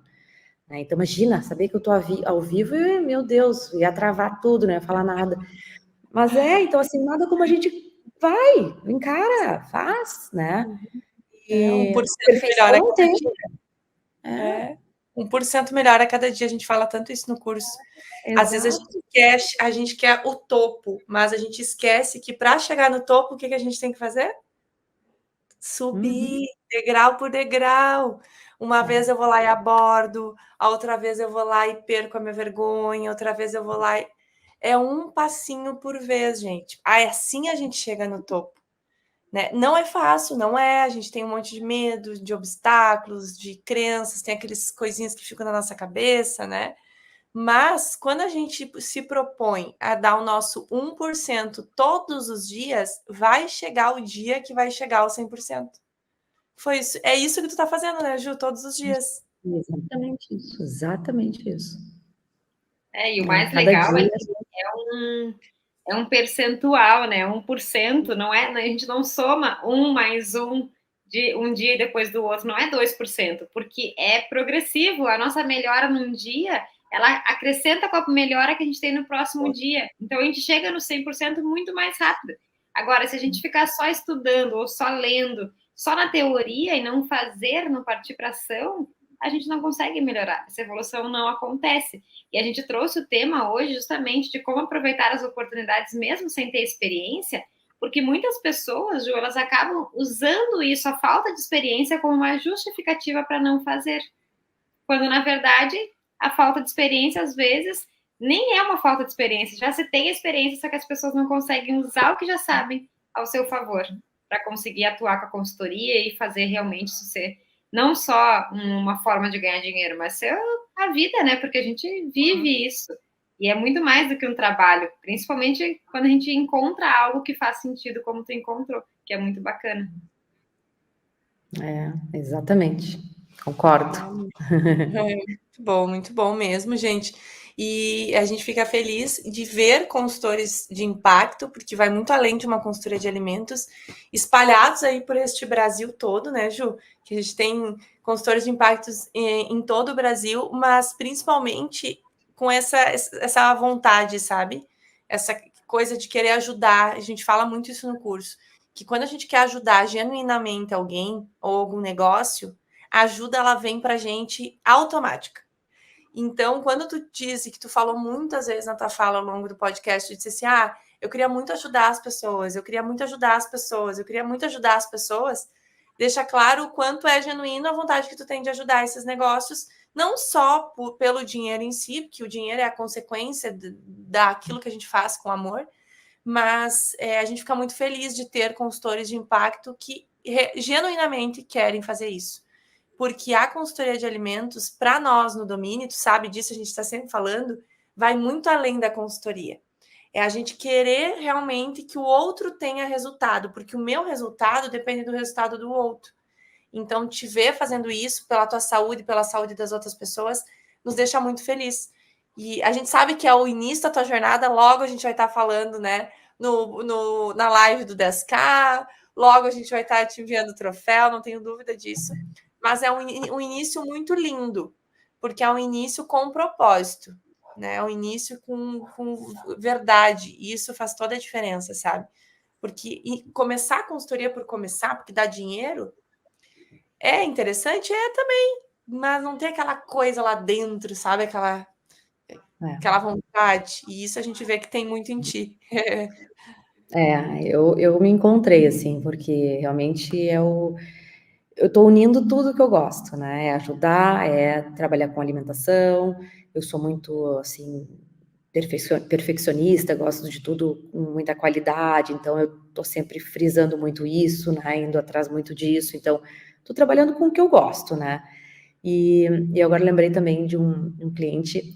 Então, imagina, saber que eu estou ao vivo, meu Deus, ia travar tudo, não ia falar nada. Mas então, assim, nada como a gente vai, encara, faz, né? E 1% melhor a cada dia. 1% melhor a cada dia, a gente fala tanto isso no curso. Às vezes a gente quer o topo, mas a gente esquece que para chegar no topo, o que a gente tem que fazer? Subir degrau por degrau. Uma vez eu vou lá e abordo, a outra vez eu vou lá e perco a minha vergonha, outra vez eu vou lá e... é um passinho por vez, gente. Aí assim a gente chega no topo, né? Não é fácil, não é. A gente tem um monte de medo, de obstáculos, de crenças, tem aqueles coisinhas que ficam na nossa cabeça, né? Mas quando a gente se propõe a dar o nosso 1% todos os dias, vai chegar o dia que vai chegar ao 100%. Foi isso. É isso que tu tá fazendo, né, Ju? Todos os dias. Exatamente isso, exatamente isso. E o mais Cada legal é dia. que é um percentual, né? 1%, não é? A gente não soma um mais um de um dia depois do outro, não é 2%, porque é progressivo. A nossa melhora num dia, ela acrescenta com a melhora que a gente tem no próximo dia. Então a gente chega no 100% muito mais rápido. Agora, se a gente ficar só estudando ou só lendo, só na teoria e não fazer, não partir para ação, a gente não consegue melhorar. Essa evolução não acontece. E a gente trouxe o tema hoje justamente de como aproveitar as oportunidades mesmo sem ter experiência, porque muitas pessoas, Ju, elas acabam usando isso, a falta de experiência, como uma justificativa para não fazer. Quando, na verdade, a falta de experiência, às vezes, nem é uma falta de experiência. Já se tem a experiência, só que as pessoas não conseguem usar o que já sabem ao seu favor para conseguir atuar com a consultoria e fazer realmente isso ser não só uma forma de ganhar dinheiro, mas ser a vida, né? Porque a gente vive isso. E é muito mais do que um trabalho, principalmente quando a gente encontra algo que faz sentido, como tu encontrou, que é muito bacana. Exatamente. Concordo. Muito bom mesmo, gente. E a gente fica feliz de ver consultores de impacto, porque vai muito além de uma consultoria de alimentos, espalhados aí por este Brasil todo, né, Ju? Que a gente tem consultores de impactos em todo o Brasil, mas principalmente com essa vontade, sabe? Essa coisa de querer ajudar. A gente fala muito isso no curso, que quando a gente quer ajudar genuinamente alguém ou algum negócio, a ajuda ela vem pra gente automática. Então, quando tu disse que tu falou muitas vezes na tua fala ao longo do podcast, tu disse assim, eu queria muito ajudar as pessoas, eu queria muito ajudar as pessoas, eu queria muito ajudar as pessoas, deixa claro o quanto é genuíno a vontade que tu tem de ajudar esses negócios, não só pelo dinheiro em si, porque o dinheiro é a consequência daquilo que a gente faz com amor, mas a gente fica muito feliz de ter consultores de impacto que genuinamente querem fazer isso. Porque a consultoria de alimentos, para nós no domínio, tu sabe disso, a gente está sempre falando, vai muito além da consultoria. É a gente querer realmente que o outro tenha resultado, porque o meu resultado depende do resultado do outro. Então, te ver fazendo isso pela tua saúde, pela saúde das outras pessoas, nos deixa muito feliz. E a gente sabe que é o início da tua jornada, logo a gente vai estar falando, né, na live do 10K, logo a gente vai estar te enviando o troféu, não tenho dúvida disso. Mas é um início muito lindo, porque é um início com propósito, né? É um início com verdade, e isso faz toda a diferença, sabe? Porque começar a consultoria por começar, porque dá dinheiro, é interessante? É também, mas não tem aquela coisa lá dentro, sabe? Aquela vontade, e isso a gente vê que tem muito em ti. Eu me encontrei, assim, porque realmente eu estou unindo tudo que eu gosto, né? É ajudar, é trabalhar com alimentação. Eu sou muito, assim, perfeccionista, gosto de tudo com muita qualidade, então eu estou sempre frisando muito isso, né? Indo atrás muito disso. Então, estou trabalhando com o que eu gosto, né? E agora lembrei também de um cliente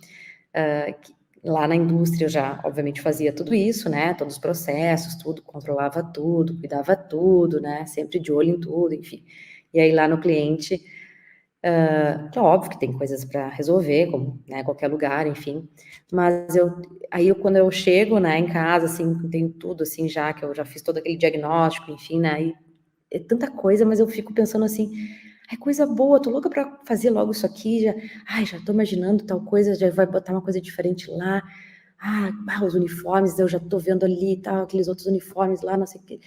que lá na indústria eu já, obviamente, fazia tudo isso, né? Todos os processos, tudo, controlava tudo, cuidava tudo, né? Sempre de olho em tudo, enfim. E aí lá no cliente, que é óbvio que tem coisas para resolver, como, né, qualquer lugar, enfim. Mas quando eu chego, né, em casa, assim, tenho tudo, assim, já que eu já fiz todo aquele diagnóstico, enfim, né? E é tanta coisa, mas eu fico pensando assim, é coisa boa, tô louca para fazer logo isso aqui, já tô imaginando tal coisa, já vai botar uma coisa diferente lá. Os uniformes, eu já tô vendo ali, tal, aqueles outros uniformes lá, não sei o que.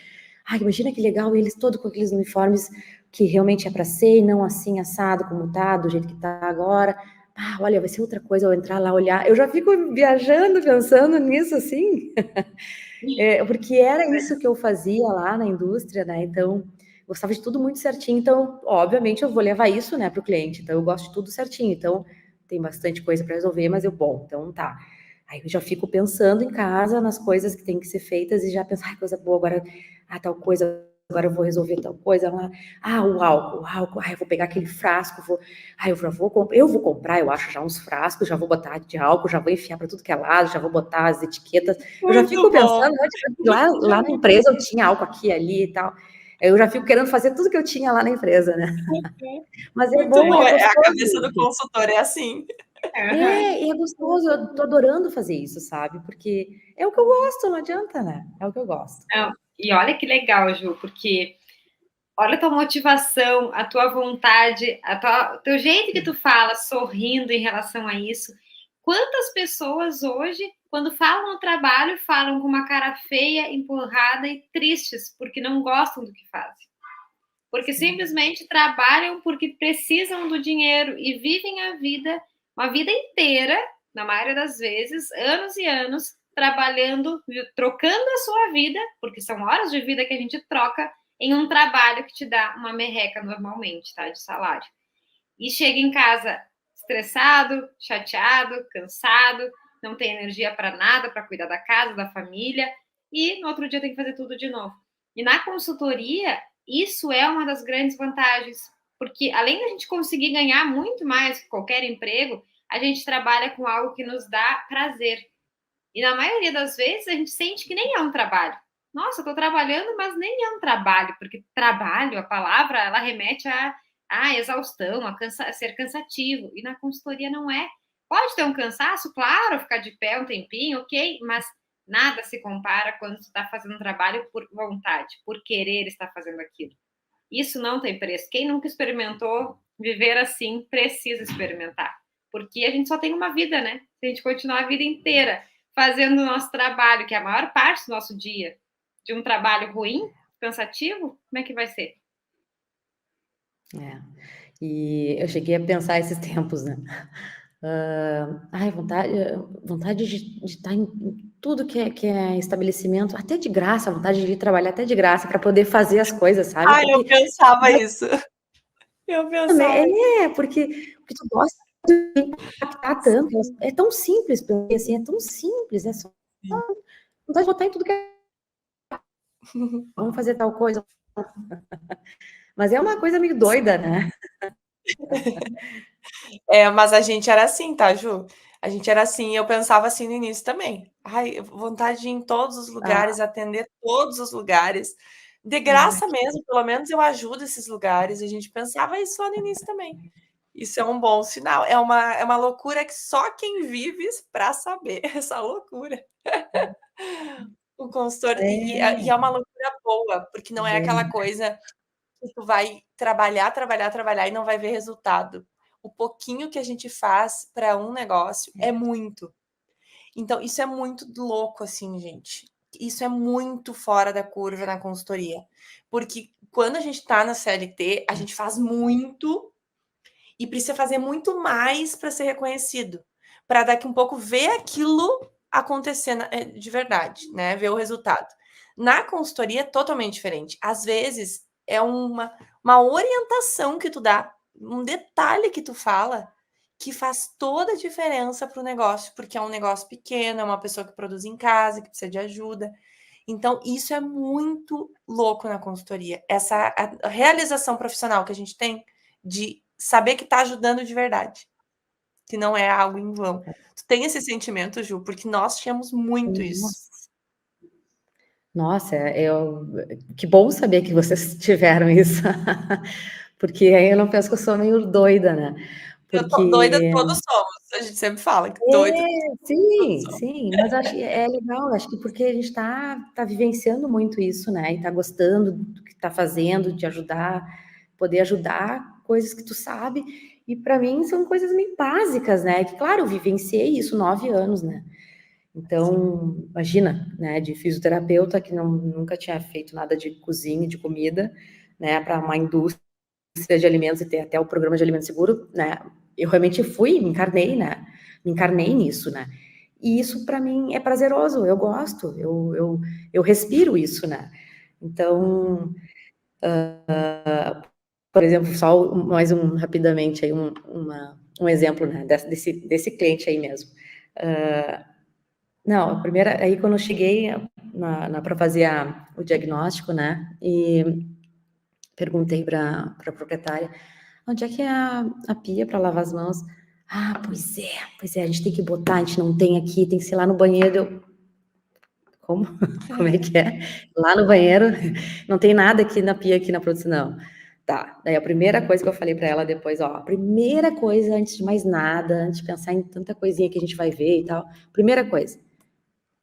Imagina que legal, eles todos com aqueles uniformes que realmente é para ser, e não assim, assado, como tá, do jeito que tá agora. Olha, vai ser outra coisa, eu entrar lá, olhar. Eu já fico viajando, pensando nisso, assim. Porque era isso que eu fazia lá na indústria, né? Então, gostava de tudo muito certinho. Então, obviamente, eu vou levar isso, né, para o cliente. Então, eu gosto de tudo certinho. Então, tem bastante coisa para resolver, mas então tá. Aí eu já fico pensando em casa nas coisas que tem que ser feitas e já penso, ai, coisa boa, agora, tal coisa, agora eu vou resolver tal coisa lá. O álcool, eu vou pegar aquele frasco, eu vou comprar, eu acho, já uns frascos, já vou botar de álcool, já vou enfiar para tudo que é lado, já vou botar as etiquetas. Eu já fico pensando, lá na empresa eu tinha álcool aqui, ali e tal. Eu já fico querendo fazer tudo que eu tinha lá na empresa, né? Mas é Muito bom, é a gostoso. cabeça do consultor é assim. E é gostoso, eu tô adorando fazer isso, sabe? Porque é o que eu gosto, não adianta, né? É o que eu gosto. E olha que legal, Ju, porque olha a tua motivação, a tua vontade, o teu jeito que tu fala, sorrindo em relação a isso. Quantas pessoas hoje, quando falam no trabalho, falam com uma cara feia, empurrada e tristes, porque não gostam do que fazem. Porque simplesmente trabalham porque precisam do dinheiro e vivem a vida, uma vida inteira, na maioria das vezes, anos e anos, trabalhando, trocando a sua vida, porque são horas de vida que a gente troca em um trabalho que te dá uma merreca normalmente, tá? De salário. E chega em casa estressado, chateado, cansado, não tem energia para nada, para cuidar da casa, da família, e no outro dia tem que fazer tudo de novo. E na consultoria, isso é uma das grandes vantagens, porque além da gente conseguir ganhar muito mais que qualquer emprego, a gente trabalha com algo que nos dá prazer. E na maioria das vezes a gente sente que nem é um trabalho. Nossa, estou trabalhando, mas nem é um trabalho, porque trabalho, a palavra, ela remete a exaustão, a ser cansativo. E na consultoria não é. Pode ter um cansaço, claro, ficar de pé um tempinho, ok, mas nada se compara quando tu está fazendo um trabalho por vontade, por querer estar fazendo aquilo. Isso não tem preço. Quem nunca experimentou viver assim, precisa experimentar. Porque a gente só tem uma vida, né? Se a gente continuar a vida inteira fazendo o nosso trabalho, que é a maior parte do nosso dia, de um trabalho ruim, cansativo, como é que vai ser? E eu cheguei a pensar esses tempos, né? Vontade de estar em tudo que é estabelecimento, até de graça, vontade de ir trabalhar até de graça para poder fazer as coisas, sabe? Eu pensava isso. Eu pensava. Porque tu gosta de impactar tanto, é tão simples, assim, é tão simples, é só vontade de botar em tudo que é. Vamos fazer tal coisa. Mas é uma coisa meio doida, né? Mas a gente era assim, tá, Ju? A gente era assim, eu pensava assim no início também. Vontade de ir em todos os lugares, atender todos os lugares. De graça mesmo, pelo menos eu ajudo esses lugares. A gente pensava isso lá no início também. Isso é um bom sinal. É uma loucura que só quem vive para saber essa loucura. O consultor. E é uma loucura boa, porque não é aquela coisa que tu vai trabalhar, trabalhar, trabalhar e não vai ver resultado. O pouquinho que a gente faz para um negócio é muito. Então, isso é muito louco, assim, gente. Isso é muito fora da curva na consultoria. Porque quando a gente está na CLT, a gente faz muito e precisa fazer muito mais para ser reconhecido. Para daqui um pouco ver aquilo acontecer de verdade, né? Ver o resultado. Na consultoria é totalmente diferente. Às vezes é uma orientação que tu dá, um detalhe que tu fala, que faz toda a diferença para o negócio, porque é um negócio pequeno, é uma pessoa que produz em casa, que precisa de ajuda. Então, isso é muito louco na consultoria. A realização profissional que a gente tem de saber que está ajudando de verdade, que não é algo em vão. Tu tem esse sentimento, Ju? Porque nós tínhamos muito isso. Nossa, que bom saber que vocês tiveram isso, porque aí eu não penso que eu sou meio doida, né? Doida todos somos, a gente sempre fala que doida sim, mas acho que é legal, acho que porque a gente tá vivenciando muito isso, né? E tá gostando do que tá fazendo, de ajudar, poder ajudar coisas que tu sabe, e para mim são coisas meio básicas, né? Que, claro, eu vivenciei isso 9 anos, né? Então, imagina, né, de fisioterapeuta que nunca tinha feito nada de cozinha, de comida, né, para uma indústria de alimentos e ter até o programa de alimento seguro, né, eu realmente me encarnei nisso, né, e isso para mim é prazeroso, eu gosto, eu respiro isso, né, então, por exemplo, só mais rapidamente aí um exemplo, né, desse cliente aí mesmo, Não, a primeira, aí quando eu cheguei para fazer o diagnóstico, né, e perguntei para a proprietária, onde é que é a pia para lavar as mãos? Ah, pois é, a gente tem que botar, a gente não tem aqui, tem que ser lá no banheiro. Como? Como é que é? Lá no banheiro, não tem nada aqui na pia, aqui na produção, não. Tá, daí a primeira coisa que eu falei para ela depois, ó, a primeira coisa, antes de mais nada, antes de pensar em tanta coisinha que a gente vai ver e tal, primeira coisa,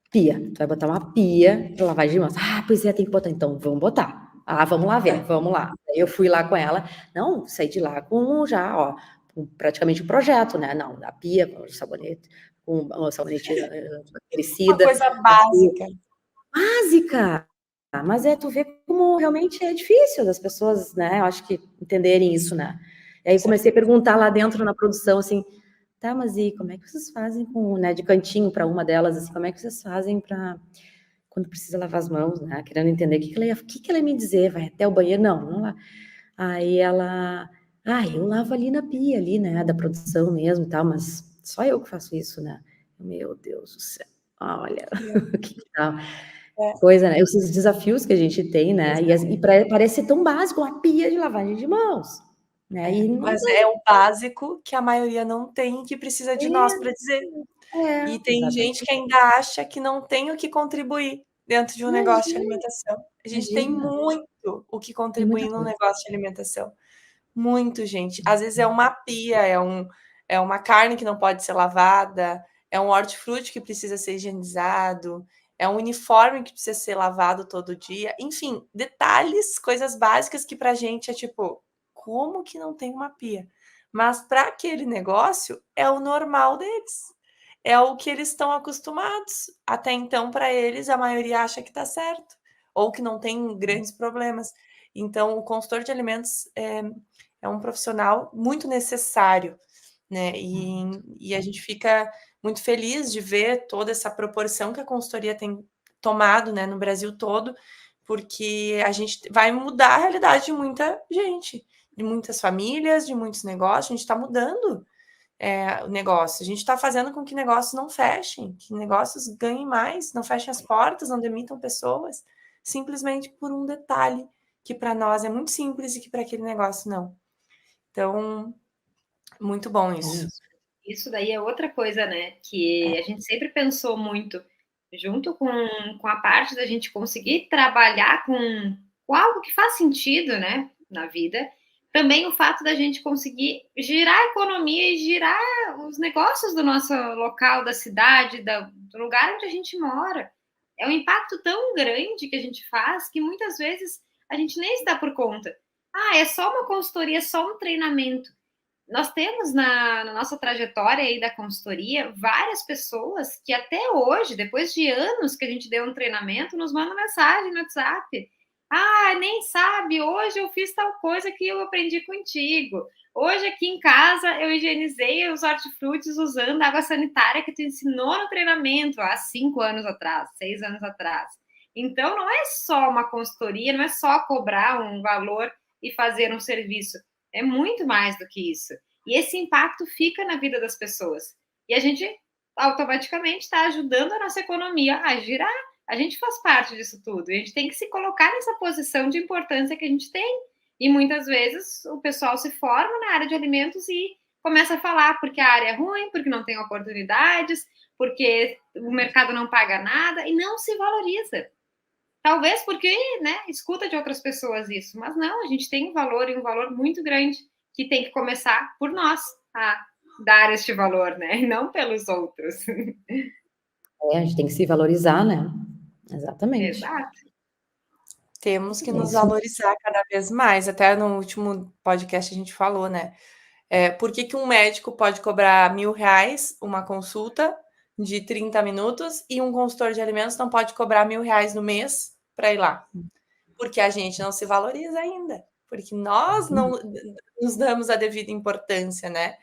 pia. Tu vai botar uma pia para lavagem de mãos. Ah, pois é, tem que botar. Então, vamos botar. Ah, vamos lá ver, vamos lá. Aí eu fui lá com ela. Não, saí de lá com já, ó, com praticamente um projeto, né? Não, a pia, com o sabonete, com o sabonete Uma bactericida, coisa básica. básica. Mas tu vê como realmente é difícil das pessoas, né? Eu acho que entenderem isso, né? E aí comecei a perguntar lá dentro na produção, assim, tá, mas e como é que vocês fazem com, né, de cantinho para uma delas, assim, como é que vocês fazem para quando precisa lavar as mãos, né? Querendo entender o que ela ia me dizer, vai até o banheiro? Não lá. Aí ela, eu lavo ali na pia, ali, né, da produção mesmo e tal, mas só eu que faço isso, né? Meu Deus do céu, olha, que tal coisa, né? Esses desafios que a gente tem, né? Parece tão básico, uma pia de lavagem de mãos, né? E não Mas é o básico que a maioria não tem e que precisa de nós para dizer. E tem gente exatamente. que ainda acha que não tem o que contribuir dentro de um negócio de Imagina, alimentação. A gente tem imagina, muito o que tem muita contribuir num coisa. negócio de alimentação. Muito, gente. Às vezes é uma pia, é uma carne que não pode ser lavada, é um hortifruti que precisa ser higienizado, é um uniforme que precisa ser lavado todo dia. Enfim, detalhes, coisas básicas que pra gente é tipo, como que não tem uma pia? Mas para aquele negócio é o normal deles. É o que eles estão acostumados. Até então, para eles, a maioria acha que está certo, ou que não tem grandes problemas. Então, o consultor de alimentos é um profissional muito necessário, né? E a gente fica muito feliz de ver toda essa proporção que a consultoria tem tomado, né, no Brasil todo, porque a gente vai mudar a realidade de muita gente, de muitas famílias, de muitos negócios. A gente está mudando o negócio. A gente está fazendo com que negócios não fechem, que negócios ganhem mais, não fechem as portas, não demitam pessoas, simplesmente por um detalhe que para nós é muito simples e que para aquele negócio não. Então, muito bom isso. Isso daí é outra coisa, né? Que a gente sempre pensou muito, junto com a parte da gente conseguir trabalhar com algo que faz sentido, né? Na vida. Também o fato da gente conseguir girar a economia e girar os negócios do nosso local, da cidade, do lugar onde a gente mora. É um impacto tão grande que a gente faz que muitas vezes a gente nem se dá por conta. Ah, é só uma consultoria, é só um treinamento. Nós temos na nossa trajetória aí da consultoria várias pessoas que até hoje, depois de anos que a gente deu um treinamento, nos mandam mensagem no WhatsApp. Ah, nem sabe, hoje eu fiz tal coisa que eu aprendi contigo. Hoje aqui em casa eu higienizei os hortifrutis usando a água sanitária que tu ensinou no treinamento há 5 anos atrás, 6 anos atrás. Então não é só uma consultoria, não é só cobrar um valor e fazer um serviço. É muito mais do que isso. E esse impacto fica na vida das pessoas. E a gente automaticamente está ajudando a nossa economia a girar. A gente faz parte disso tudo. E a gente tem que se colocar nessa posição de importância que a gente tem. E muitas vezes o pessoal se forma na área de alimentos e começa a falar porque a área é ruim, porque não tem oportunidades, porque o mercado não paga nada e não se valoriza. Talvez porque, né, escuta de outras pessoas isso, mas não, a gente tem um valor e um valor muito grande que tem que começar por nós a dar este valor, né, e não pelos outros. A gente tem que se valorizar, né? Exatamente. Exato. Temos que É nos isso. valorizar cada vez mais. Até no último podcast a gente falou, né? Por que um médico pode cobrar R$ 1.000 uma consulta de 30 minutos e um consultor de alimentos não pode cobrar R$ 1.000 no mês para ir lá? Porque a gente não se valoriza ainda, porque nós não nos damos a devida importância, né?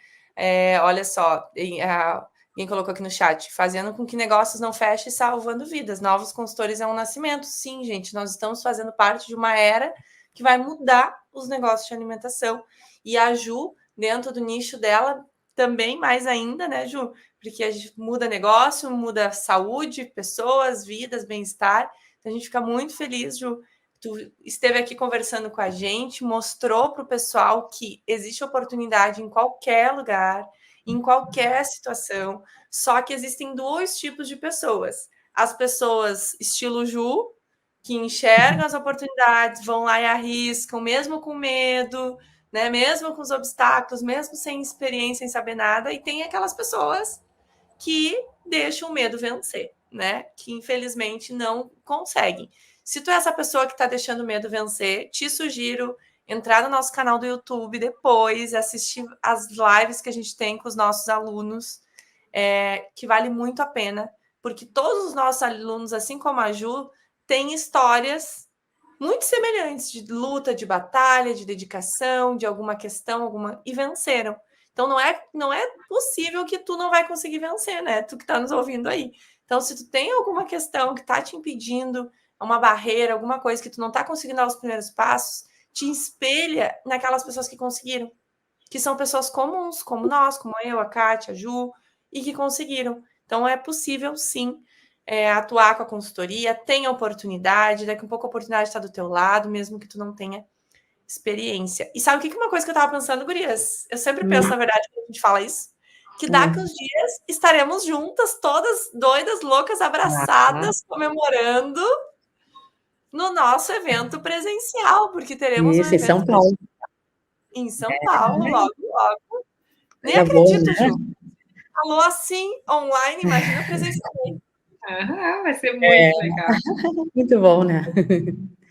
Olha só, alguém colocou aqui no chat, fazendo com que negócios não fechem e salvando vidas. Novos consultores é um nascimento. Sim, gente, nós estamos fazendo parte de uma era que vai mudar os negócios de alimentação. E a Ju, dentro do nicho dela, também mais ainda, né, Ju? Porque a gente muda negócio, muda saúde, pessoas, vidas, bem-estar. Então, a gente fica muito feliz, Ju. Tu esteve aqui conversando com a gente, mostrou para o pessoal que existe oportunidade em qualquer lugar, em qualquer situação, só que existem dois tipos de pessoas. As pessoas estilo Ju, que enxergam as oportunidades, vão lá e arriscam, mesmo com medo, né? Mesmo com os obstáculos, mesmo sem experiência, sem saber nada, e tem aquelas pessoas que deixam o medo vencer, né? Que infelizmente não conseguem. Se tu é essa pessoa que está deixando o medo vencer, te sugiro entrar no nosso canal do YouTube depois, assistir as lives que a gente tem com os nossos alunos, que vale muito a pena, porque todos os nossos alunos, assim como a Ju, têm histórias muito semelhantes de luta, de batalha, de dedicação, de alguma questão, e venceram. Então não é possível que tu não vai conseguir vencer, né? Tu que está nos ouvindo aí. Então, se tu tem alguma questão que está te impedindo, uma barreira, alguma coisa que tu não está conseguindo dar os primeiros passos, te espelha naquelas pessoas que conseguiram, que são pessoas comuns, como nós, como eu, a Kátia, a Ju, e que conseguiram. Então, é possível, sim, atuar com a consultoria, tem oportunidade, daqui a pouco a oportunidade está do teu lado, mesmo que tu não tenha experiência. E sabe o que uma coisa que eu estava pensando, gurias? Eu sempre penso, na verdade, quando a gente fala isso, que daqui uns dias estaremos juntas, todas doidas, loucas, abraçadas, comemorando no nosso evento presencial, porque teremos um Isso, em evento São Paulo. em São Paulo, logo, logo. Nem É bom, acredito, né? Ju. Falou assim, online, imagina presencialmente. Vai ser muito legal. Muito bom, né?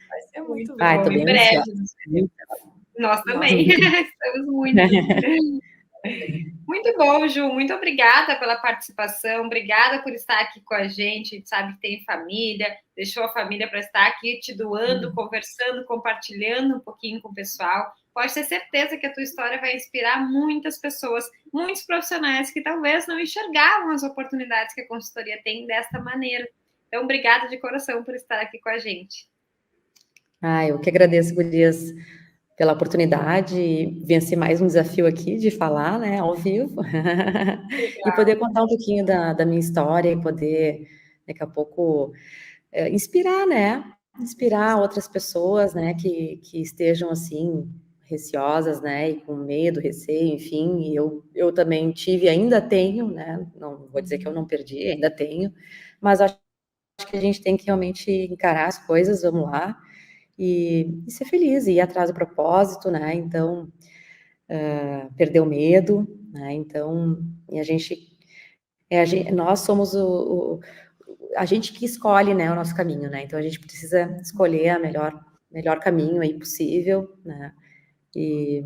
Vai ser muito bom. Ai, tô bem Em breve. ansiosa. Nós também. Estamos muito. Muito bom, Ju. Muito obrigada pela participação. Obrigada por estar aqui com a gente. A gente sabe que tem família, deixou a família para estar aqui te doando, conversando, compartilhando um pouquinho com o pessoal. Pode ter certeza que a tua história vai inspirar muitas pessoas, muitos profissionais que talvez não enxergavam as oportunidades que a consultoria tem desta maneira. Então, obrigada de coração por estar aqui com a gente. Eu que agradeço, gurias, pela oportunidade, vencer mais um desafio aqui de falar, né, ao vivo, e poder contar um pouquinho da minha história e poder, daqui a pouco, inspirar, né, inspirar outras pessoas, né, que estejam, assim, receosas, né, e com medo, receio, enfim, e eu também tive, ainda tenho, né, não vou dizer que eu não perdi, ainda tenho, mas acho que a gente tem que realmente encarar as coisas, vamos lá, e ser feliz, e ir atrás do propósito, né, então, perder o medo, né, então, e nós somos a gente que escolhe, né, o nosso caminho, né, então a gente precisa escolher a melhor caminho aí possível, né, e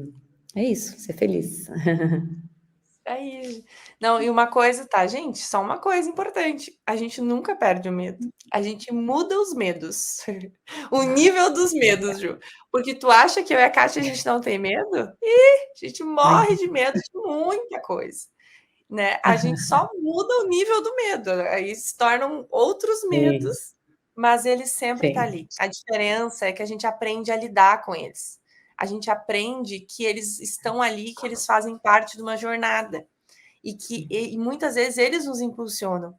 é isso, ser feliz. Aí. Não, e uma coisa, tá, gente? Só uma coisa importante. A gente nunca perde o medo. A gente muda os medos. O nível dos medos, Ju. Porque tu acha que eu e a Kátia a gente não tem medo? A gente morre de medo de muita coisa. Né? A gente só muda o nível do medo. Aí se tornam outros medos, mas ele sempre tá ali. A diferença é que a gente aprende a lidar com eles. A gente aprende que eles estão ali, que eles fazem parte de uma jornada e que e muitas vezes eles nos impulsionam,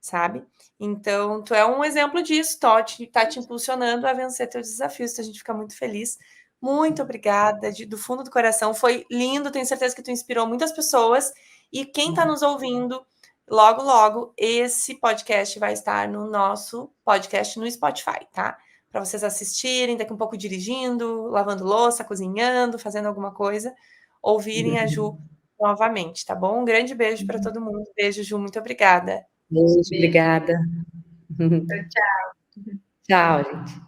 sabe? Então, tu é um exemplo disso, Totti, tá te impulsionando a vencer teus desafios, a gente fica muito feliz. Muito obrigada, do fundo do coração, foi lindo, tenho certeza que tu inspirou muitas pessoas e quem está nos ouvindo, logo, logo, esse podcast vai estar no nosso podcast no Spotify, tá? Para vocês assistirem, daqui um pouco dirigindo, lavando louça, cozinhando, fazendo alguma coisa, ouvirem a Ju novamente, tá bom? Um grande beijo para todo mundo. Beijo, Ju, muito obrigada. Beijo, obrigada. Tchau. Tchau, gente.